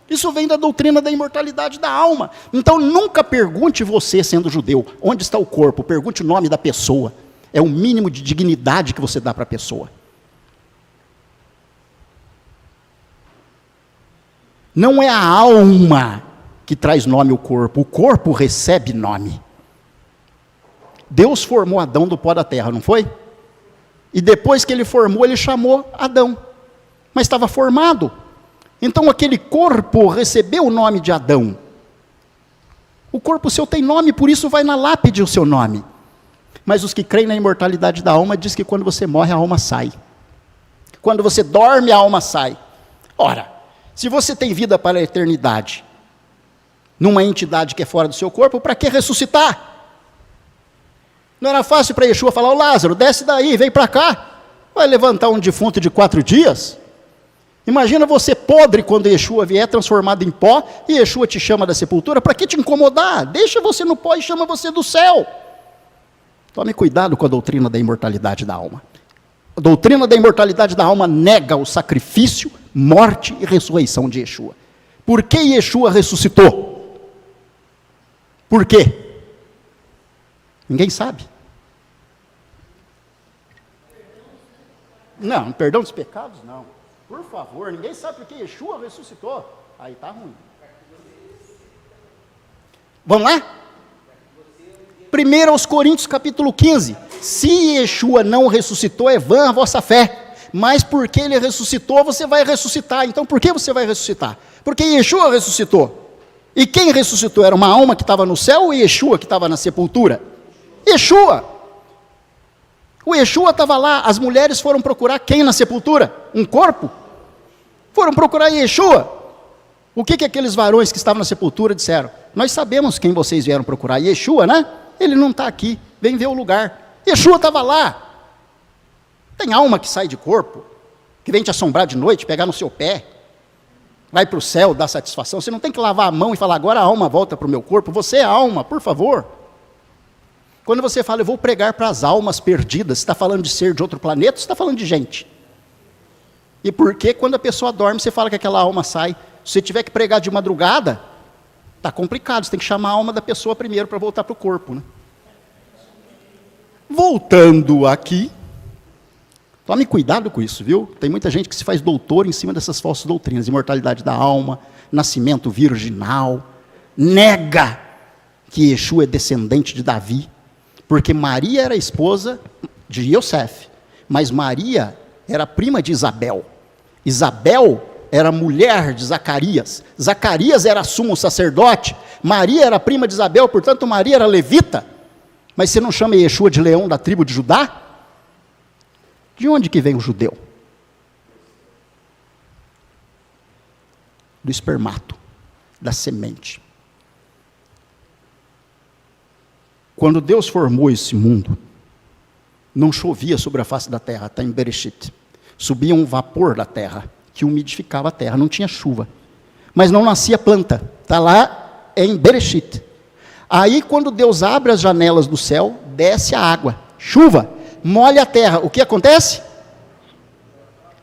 Isso vem da doutrina da imortalidade da alma. Então nunca pergunte você, sendo judeu, onde está o corpo. Pergunte o nome da pessoa. É o mínimo de dignidade que você dá para a pessoa. Não é a alma que traz nome ao corpo. O corpo recebe nome. Deus formou Adão do pó da terra, não foi? E depois que ele formou, ele chamou Adão. Mas estava formado. Então aquele corpo recebeu o nome de Adão. O corpo seu tem nome, por isso vai na lápide o seu nome. Mas os que creem na imortalidade da alma diz que quando você morre a alma sai. Quando você dorme a alma sai. Ora, se você tem vida para a eternidade, numa entidade que é fora do seu corpo, para que ressuscitar? Não era fácil para Yeshua falar: ô Lázaro, desce daí, vem para cá. Vai levantar um defunto de 4 dias? Imagina você podre quando Yeshua vier transformado em pó, e Yeshua te chama da sepultura. Para que te incomodar? Deixa você no pó e chama você do céu. Tome cuidado com a doutrina da imortalidade da alma. A doutrina da imortalidade da alma nega o sacrifício, morte e ressurreição de Yeshua. Por que Yeshua ressuscitou? Por quê? Ninguém sabe. Não, perdão dos pecados, não. Por favor, ninguém sabe por que Yeshua ressuscitou. Aí está ruim. Vamos lá? 1 Coríntios capítulo 15. Se Yeshua não ressuscitou, é vã a vossa fé. Mas porque ele ressuscitou, você vai ressuscitar. Então por que você vai ressuscitar? Porque Yeshua ressuscitou. E quem ressuscitou? Era uma alma que estava no céu ou Yeshua que estava na sepultura? Yeshua. O Yeshua estava lá, as mulheres foram procurar quem na sepultura? Um corpo? Foram procurar Yeshua. O que aqueles varões que estavam na sepultura disseram? Nós sabemos quem vocês vieram procurar. Yeshua, né? Ele não está aqui, vem ver o lugar. Yeshua estava lá. Tem alma que sai de corpo, que vem te assombrar de noite, pegar no seu pé, vai para o céu, dar satisfação. Você não tem que lavar a mão e falar: agora a alma volta para o meu corpo. Você é a alma, por favor. Quando você fala: eu vou pregar para as almas perdidas, você está falando de ser de outro planeta, ou você está falando de gente? E por que quando a pessoa dorme, você fala que aquela alma sai? Se você tiver que pregar de madrugada, está complicado, você tem que chamar a alma da pessoa primeiro para voltar para o corpo, né? Voltando aqui, tome cuidado com isso, viu? Tem muita gente que se faz doutor em cima dessas falsas doutrinas, imortalidade da alma, nascimento virginal, nega que Yeshua é descendente de Davi, porque Maria era esposa de Yosef, mas Maria era prima de Isabel. Isabel era mulher de Zacarias. Zacarias era sumo sacerdote. Maria era prima de Isabel, portanto Maria era levita. Mas você não chama Yeshua de leão da tribo de Judá? De onde que vem o judeu? Do espermato, da semente. Quando Deus formou esse mundo, não chovia sobre a face da terra, está em Bereshit. Subia um vapor da terra, que umidificava a terra, não tinha chuva. Mas não nascia planta, está lá em Bereshit. Aí quando Deus abre as janelas do céu, desce a água, chuva, molha a terra. O que acontece?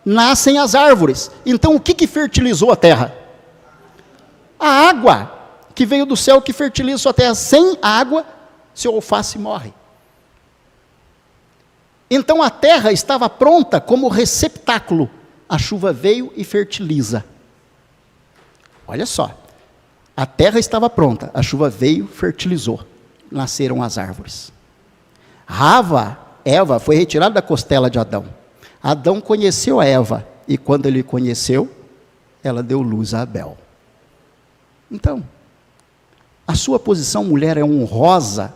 Nascem as árvores. Então o que fertilizou a terra? A água que veio do céu que fertiliza a sua terra. Sem água, seu alface morre. Então a terra estava pronta como receptáculo. A chuva veio e fertiliza. Olha só. A terra estava pronta, a chuva veio, fertilizou. Nasceram as árvores. Eva, foi retirada da costela de Adão. Adão conheceu a Eva. E quando ele conheceu, ela deu luz a Abel. Então, a sua posição, mulher, é honrosa.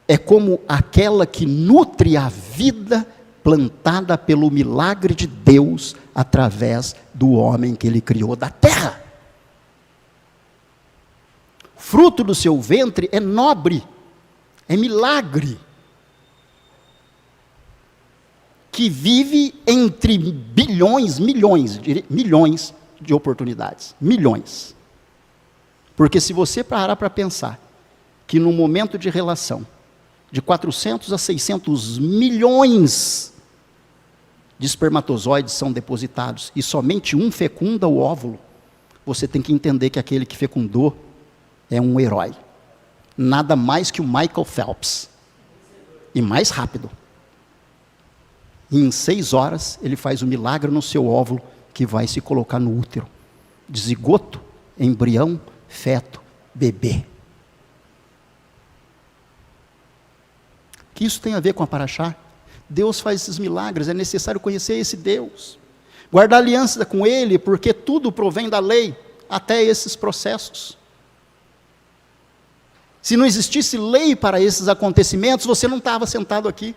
É como aquela que nutre a vida plantada pelo milagre de Deus através do homem que ele criou da terra. Fruto do seu ventre é nobre, é milagre, que vive entre milhões de oportunidades, milhões. Porque se você parar para pensar que no momento de relação, de 400 a 600 milhões de espermatozoides são depositados, e somente um fecunda o óvulo, você tem que entender que aquele que fecundou é um herói. Nada mais que o Michael Phelps. E mais rápido. E em 6 horas, ele faz o milagre no seu óvulo, que vai se colocar no útero. De zigoto, embrião, feto, bebê. O que isso tem a ver com a Paraxá? Deus faz esses milagres, é necessário conhecer esse Deus. Guardar aliança com Ele, porque tudo provém da lei, até esses processos. Se não existisse lei para esses acontecimentos, você não estava sentado aqui.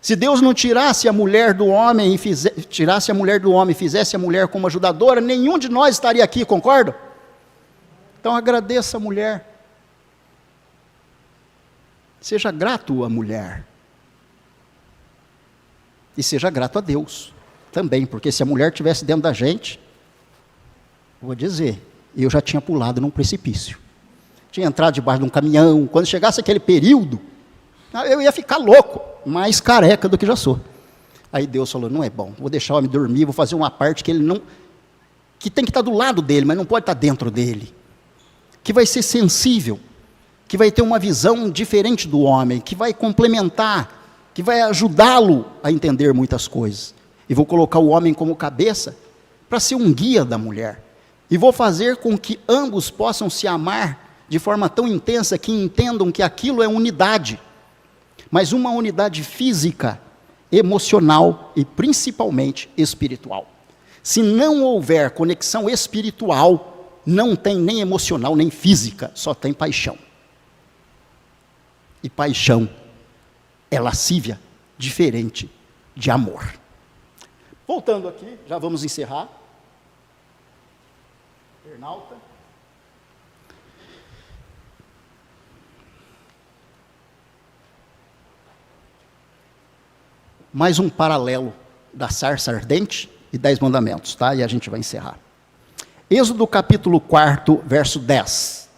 Se Deus não tirasse a mulher do homem e fizesse a mulher como ajudadora, nenhum de nós estaria aqui, concorda? Então agradeça a mulher. Seja grato à mulher. E seja grato a Deus também, porque se a mulher estivesse dentro da gente, vou dizer, eu já tinha pulado num precipício. Tinha entrado debaixo de um caminhão. Quando chegasse aquele período, eu ia ficar louco, mais careca do que já sou. Aí Deus falou, não é bom, vou deixar o homem dormir, vou fazer uma parte que ele não, que tem que estar do lado dele, mas não pode estar dentro dele. Que vai ser sensível, que vai ter uma visão diferente do homem, que vai complementar, que vai ajudá-lo a entender muitas coisas. E vou colocar o homem como cabeça, para ser um guia da mulher. E vou fazer com que ambos possam se amar de forma tão intensa que entendam que aquilo é unidade. Mas uma unidade física, emocional e principalmente espiritual. Se não houver conexão espiritual, não tem nem emocional nem física, só tem paixão. E paixão é lascívia, diferente de amor. Voltando aqui, já vamos encerrar. Internauta. Mais um paralelo da sarça ardente e 10 mandamentos, tá? E a gente vai encerrar. Êxodo capítulo 4, verso 10.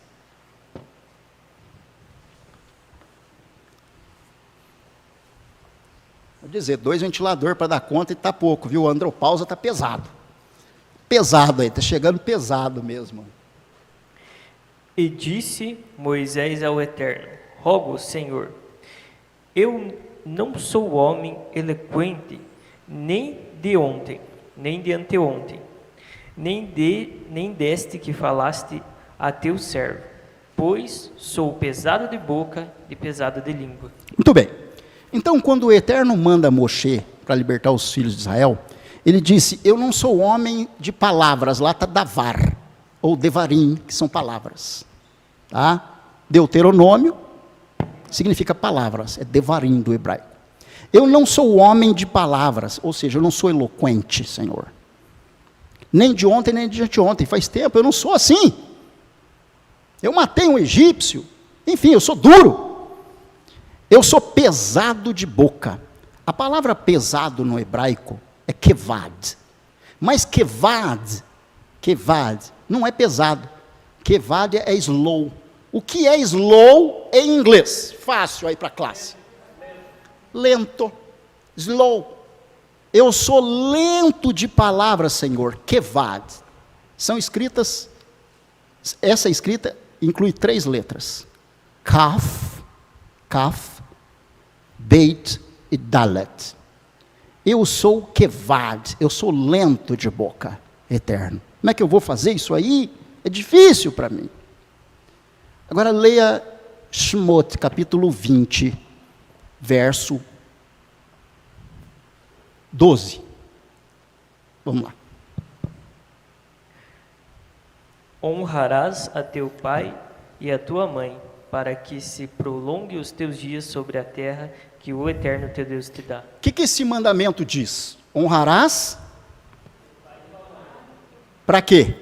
Vou dizer, 2 ventiladores para dar conta e está pouco, viu? O andropausa está pesado. Pesado aí, está chegando pesado mesmo. E disse Moisés ao Eterno, rogo, Senhor, eu não sou homem eloquente, nem de ontem, nem de anteontem, nem deste que falaste a teu servo, pois sou pesado de boca e pesado de língua. Muito bem. Então, quando o Eterno manda Moshe para libertar os filhos de Israel, ele disse, eu não sou homem de palavras, lá está davar, ou devarim, que são palavras. Tá? Deuteronômio significa palavras, é devarim do hebraico. Eu não sou homem de palavras, ou seja, eu não sou eloquente, Senhor. Nem de ontem, nem de anteontem, faz tempo, eu não sou assim. Eu matei um egípcio, enfim, eu sou duro. Eu sou pesado de boca. A palavra pesado no hebraico é kevad. Mas kevad não é pesado. Kevad é slow. O que é slow em inglês? Fácil aí para a classe. Lento. Slow. Eu sou lento de palavras, Senhor. Kevad. São escritas, essa escrita inclui 3 letras. Kaf, Beit e Dalet. Eu sou kevad, eu sou lento de boca, Eterno. Como é que eu vou fazer isso aí? É difícil para mim. Agora leia Shemot, capítulo 20, verso 12. Vamos lá. Honrarás a teu pai e a tua mãe, para que se prolongue os teus dias sobre a terra que o Eterno teu Deus te dá. O que esse mandamento diz? Honrarás? Para quê?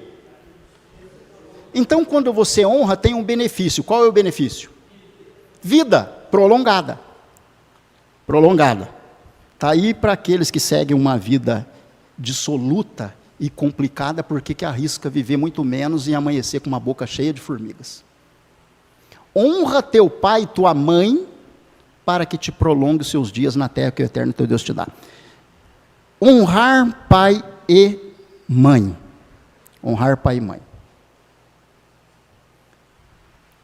Então, quando você honra, tem um benefício. Qual é o benefício? Vida prolongada. Prolongada. Está aí para aqueles que seguem uma vida dissoluta e complicada, porque que arrisca viver muito menos e amanhecer com uma boca cheia de formigas. Honra teu pai e tua mãe, para que te prolongue os seus dias na terra que o Eterno teu Deus te dá. Honrar pai e mãe. Honrar pai e mãe.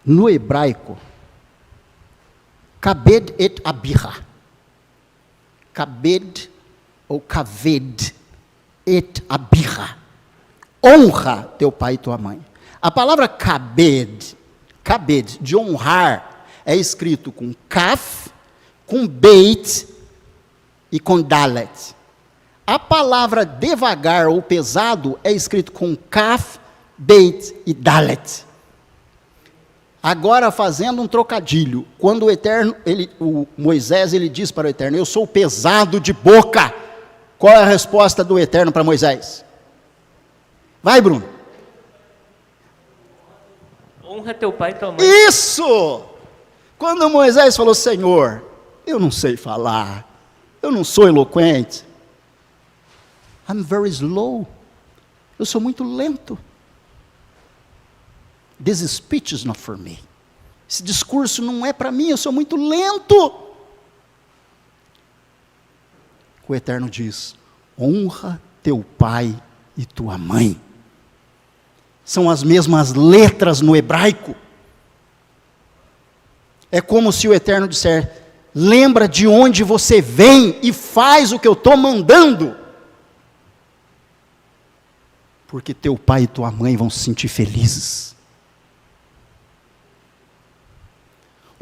No hebraico, kabed et abirra. Kabed ou kaved et abirra. Honra teu pai e tua mãe. A palavra kabed, de honrar, é escrito com kaf, com beit e com dalet. A palavra devagar ou pesado é escrito com kaf, beit e dalet. Agora, fazendo um trocadilho, quando o Eterno, o Moisés, ele diz para o Eterno: eu sou pesado de boca. Qual é a resposta do Eterno para Moisés? Vai, Bruno. Honra teu pai e tua mãe. Isso! Quando Moisés falou: Senhor, eu não sei falar, eu não sou eloquente, I'm very slow, eu sou muito lento. This speech is not for me. Esse discurso não é para mim, eu sou muito lento. O Eterno diz: honra teu pai e tua mãe. São as mesmas letras no hebraico. É como se o Eterno disser: lembra de onde você vem e faz o que eu estou mandando. Porque teu pai e tua mãe vão se sentir felizes.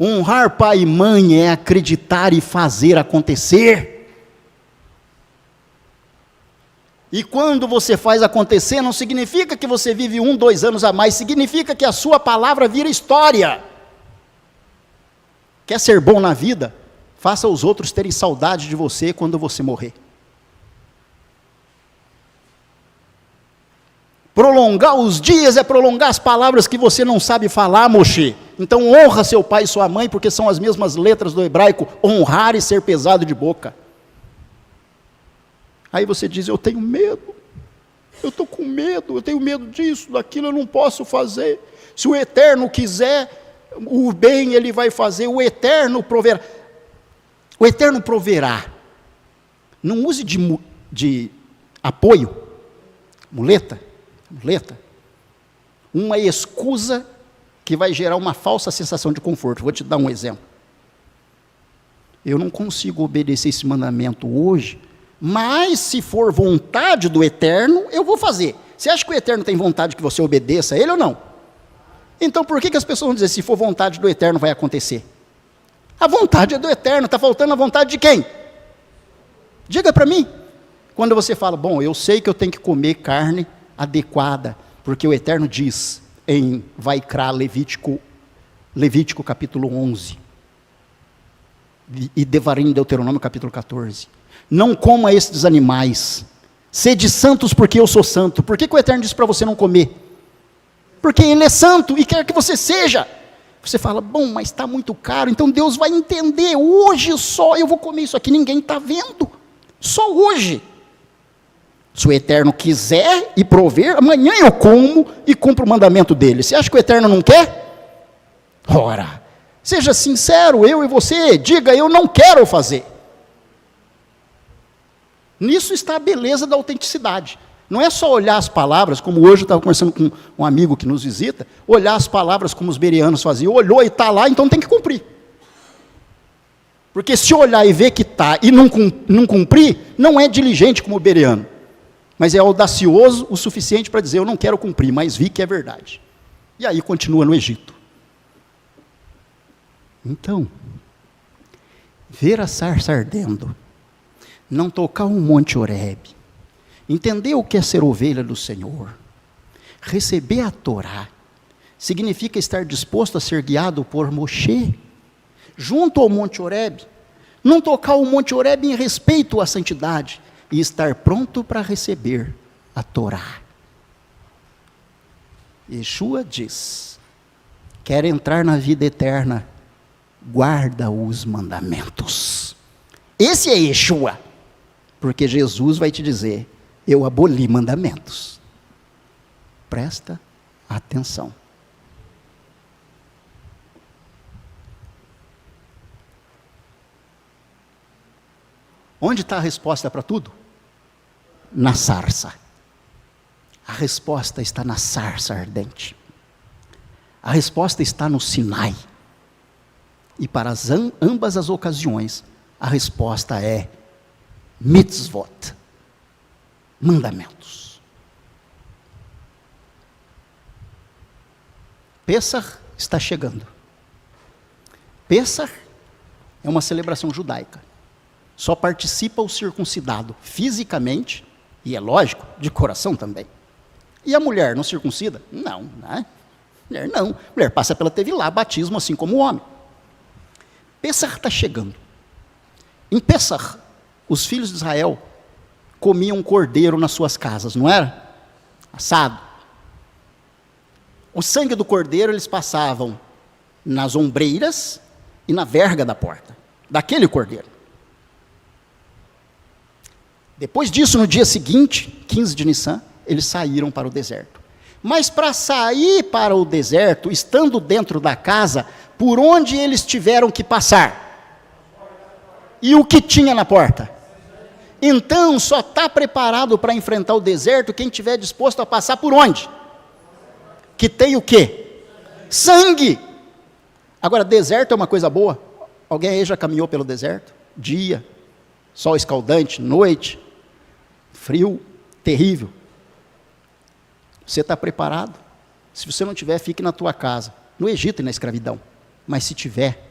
Honrar pai e mãe é acreditar e fazer acontecer. E quando você faz acontecer, não significa que você vive 1, 2 anos a mais, significa que a sua palavra vira história. Quer ser bom na vida? Faça os outros terem saudade de você quando você morrer. Prolongar os dias é prolongar as palavras que você não sabe falar, Moshe. Então honra seu pai e sua mãe, porque são as mesmas letras do hebraico, honrar e ser pesado de boca. Aí você diz: eu tenho medo, eu estou com medo, eu tenho medo disso, daquilo, eu não posso fazer. Se o Eterno quiser o bem, Ele vai fazer, o Eterno proverá. O Eterno proverá. Não use de apoio, muleta, uma escusa que vai gerar uma falsa sensação de conforto. Vou te dar um exemplo. Eu não consigo obedecer esse mandamento hoje, mas se for vontade do Eterno, eu vou fazer. Você acha que o Eterno tem vontade que você obedeça a Ele ou não? Então por que as pessoas vão dizer: se for vontade do Eterno vai acontecer? A vontade é do Eterno, está faltando a vontade de quem? Diga para mim. Quando você fala: bom, eu sei que eu tenho que comer carne adequada, porque o Eterno diz em Vaikra, Levítico capítulo 11, e Devarim, Deuteronômio capítulo 14, não coma estes animais, sede santos porque eu sou santo. Por que o Eterno diz para você não comer? Porque Ele é santo e quer que você seja. Você fala: bom, mas está muito caro, então Deus vai entender, hoje só eu vou comer isso aqui, ninguém está vendo, só hoje. Se o Eterno quiser e prover, amanhã eu como e cumpro o mandamento dele. Você acha que o Eterno não quer? Ora, seja sincero, eu e você, diga: eu não quero fazer. Nisso está a beleza da autenticidade. Não é só olhar as palavras, como hoje eu estava conversando com um amigo que nos visita, olhar as palavras como os bereanos faziam, olhou e está lá, então tem que cumprir. Porque se olhar e ver que está e não cumprir, não é diligente como o bereano, mas é audacioso o suficiente para dizer: eu não quero cumprir, mas vi que é verdade. E aí continua no Egito. Então, ver a sarça ardendo, não tocar um monte Horebe, entender o que é ser ovelha do Senhor, receber a Torá, significa estar disposto a ser guiado por Moshe, junto ao Monte Horebe, não tocar o Monte Horebe em respeito à santidade, e estar pronto para receber a Torá. Yeshua diz: quer entrar na vida eterna, guarda os mandamentos. Esse é Yeshua, porque Jesus vai te dizer: eu aboli mandamentos. Presta atenção. Onde está a resposta para tudo? Na sarça. A resposta está na sarça ardente. A resposta está no Sinai. E para ambas as ocasiões, a resposta é mitzvot, mandamentos. Pessach está chegando. Pessach é uma celebração judaica. Só participa o circuncidado fisicamente, e é lógico, de coração também. E a mulher não circuncida? Não, né? Mulher não. Mulher passa pela tevilá, batismo, assim como o homem. Pessach está chegando. Em Pessach, os filhos de Israel comiam cordeiro nas suas casas, não era? Assado. O sangue do cordeiro eles passavam nas ombreiras e na verga da porta, daquele cordeiro. Depois disso, no dia seguinte, 15 de Nissan, eles saíram para o deserto. Mas para sair para o deserto, estando dentro da casa, por onde eles tiveram que passar? E o que tinha na porta? Então, só está preparado para enfrentar o deserto quem estiver disposto a passar por onde? Que tem o quê? Sangue. Agora, deserto é uma coisa boa? Alguém aí já caminhou pelo deserto? Dia, sol escaldante, noite, frio, terrível. Você está preparado? Se você não tiver, fique na tua casa. No Egito e na escravidão. Mas se tiver,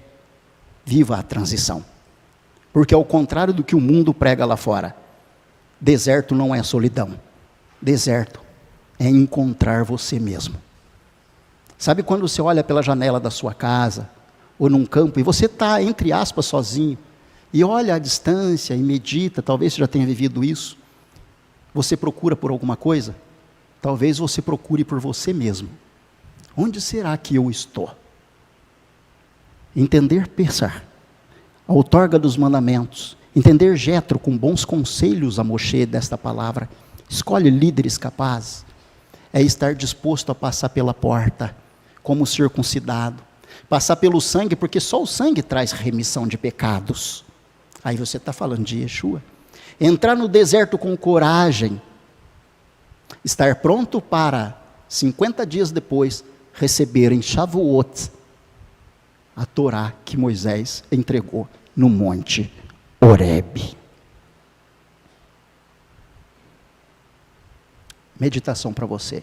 viva a transição. Porque ao contrário do que o mundo prega lá fora, deserto não é solidão. Deserto é encontrar você mesmo. Sabe quando você olha pela janela da sua casa, ou num campo, e você está, entre aspas, sozinho, e olha a distância e medita, talvez você já tenha vivido isso. Você procura por alguma coisa? Talvez você procure por você mesmo. Onde será que eu estou? Entender, pensar. A outorga dos mandamentos. Entender Jetro com bons conselhos a Moshe desta palavra. Escolhe líderes capazes. É estar disposto a passar pela porta, como circuncidado. Passar pelo sangue, porque só o sangue traz remissão de pecados. Aí você está falando de Yeshua. Entrar no deserto com coragem, estar pronto para, 50 dias depois, receber em Shavuot a Torá que Moisés entregou no Monte Horebe. Meditação para você.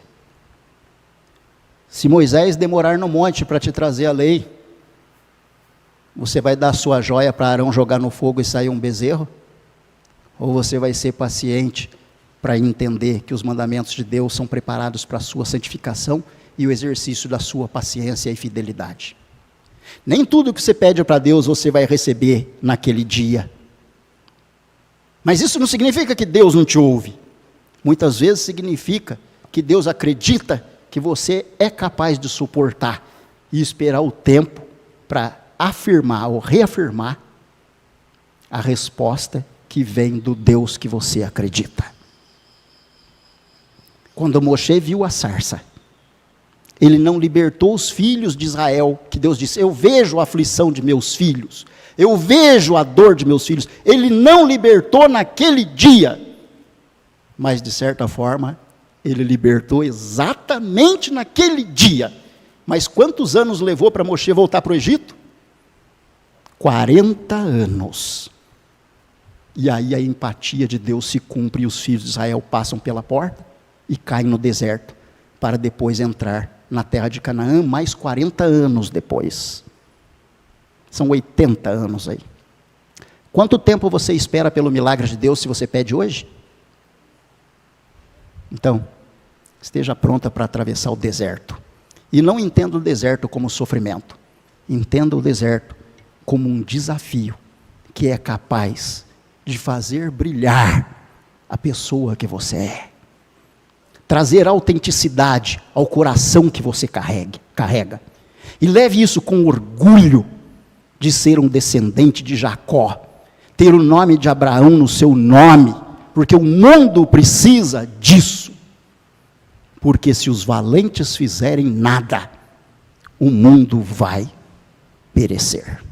Se Moisés demorar no monte para te trazer a lei, você vai dar sua joia para Arão jogar no fogo e sair um bezerro? Ou você vai ser paciente para entender que os mandamentos de Deus são preparados para a sua santificação e o exercício da sua paciência e fidelidade? Nem tudo que você pede para Deus você vai receber naquele dia. Mas isso não significa que Deus não te ouve. Muitas vezes significa que Deus acredita que você é capaz de suportar e esperar o tempo para afirmar ou reafirmar a resposta que vem do Deus que você acredita. Quando Moshe viu a sarça, ele não libertou os filhos de Israel, que Deus disse: eu vejo a aflição de meus filhos, eu vejo a dor de meus filhos. Ele não libertou naquele dia, mas de certa forma, ele libertou exatamente naquele dia. Mas quantos anos levou para Moshe voltar para o Egito? 40 anos. E aí a empatia de Deus se cumpre e os filhos de Israel passam pela porta e caem no deserto, para depois entrar na terra de Canaã, mais 40 anos depois. São 80 anos aí. Quanto tempo você espera pelo milagre de Deus se você pede hoje? Então, esteja pronta para atravessar o deserto E não entenda o deserto como sofrimento. Entenda o deserto como um desafio que é capaz de fazer brilhar a pessoa que você é. Trazer autenticidade ao coração que você carrega. E leve isso com orgulho de ser um descendente de Jacó. Ter o nome de Abraão no seu nome. Porque o mundo precisa disso. Porque se os valentes fizerem nada, o mundo vai perecer.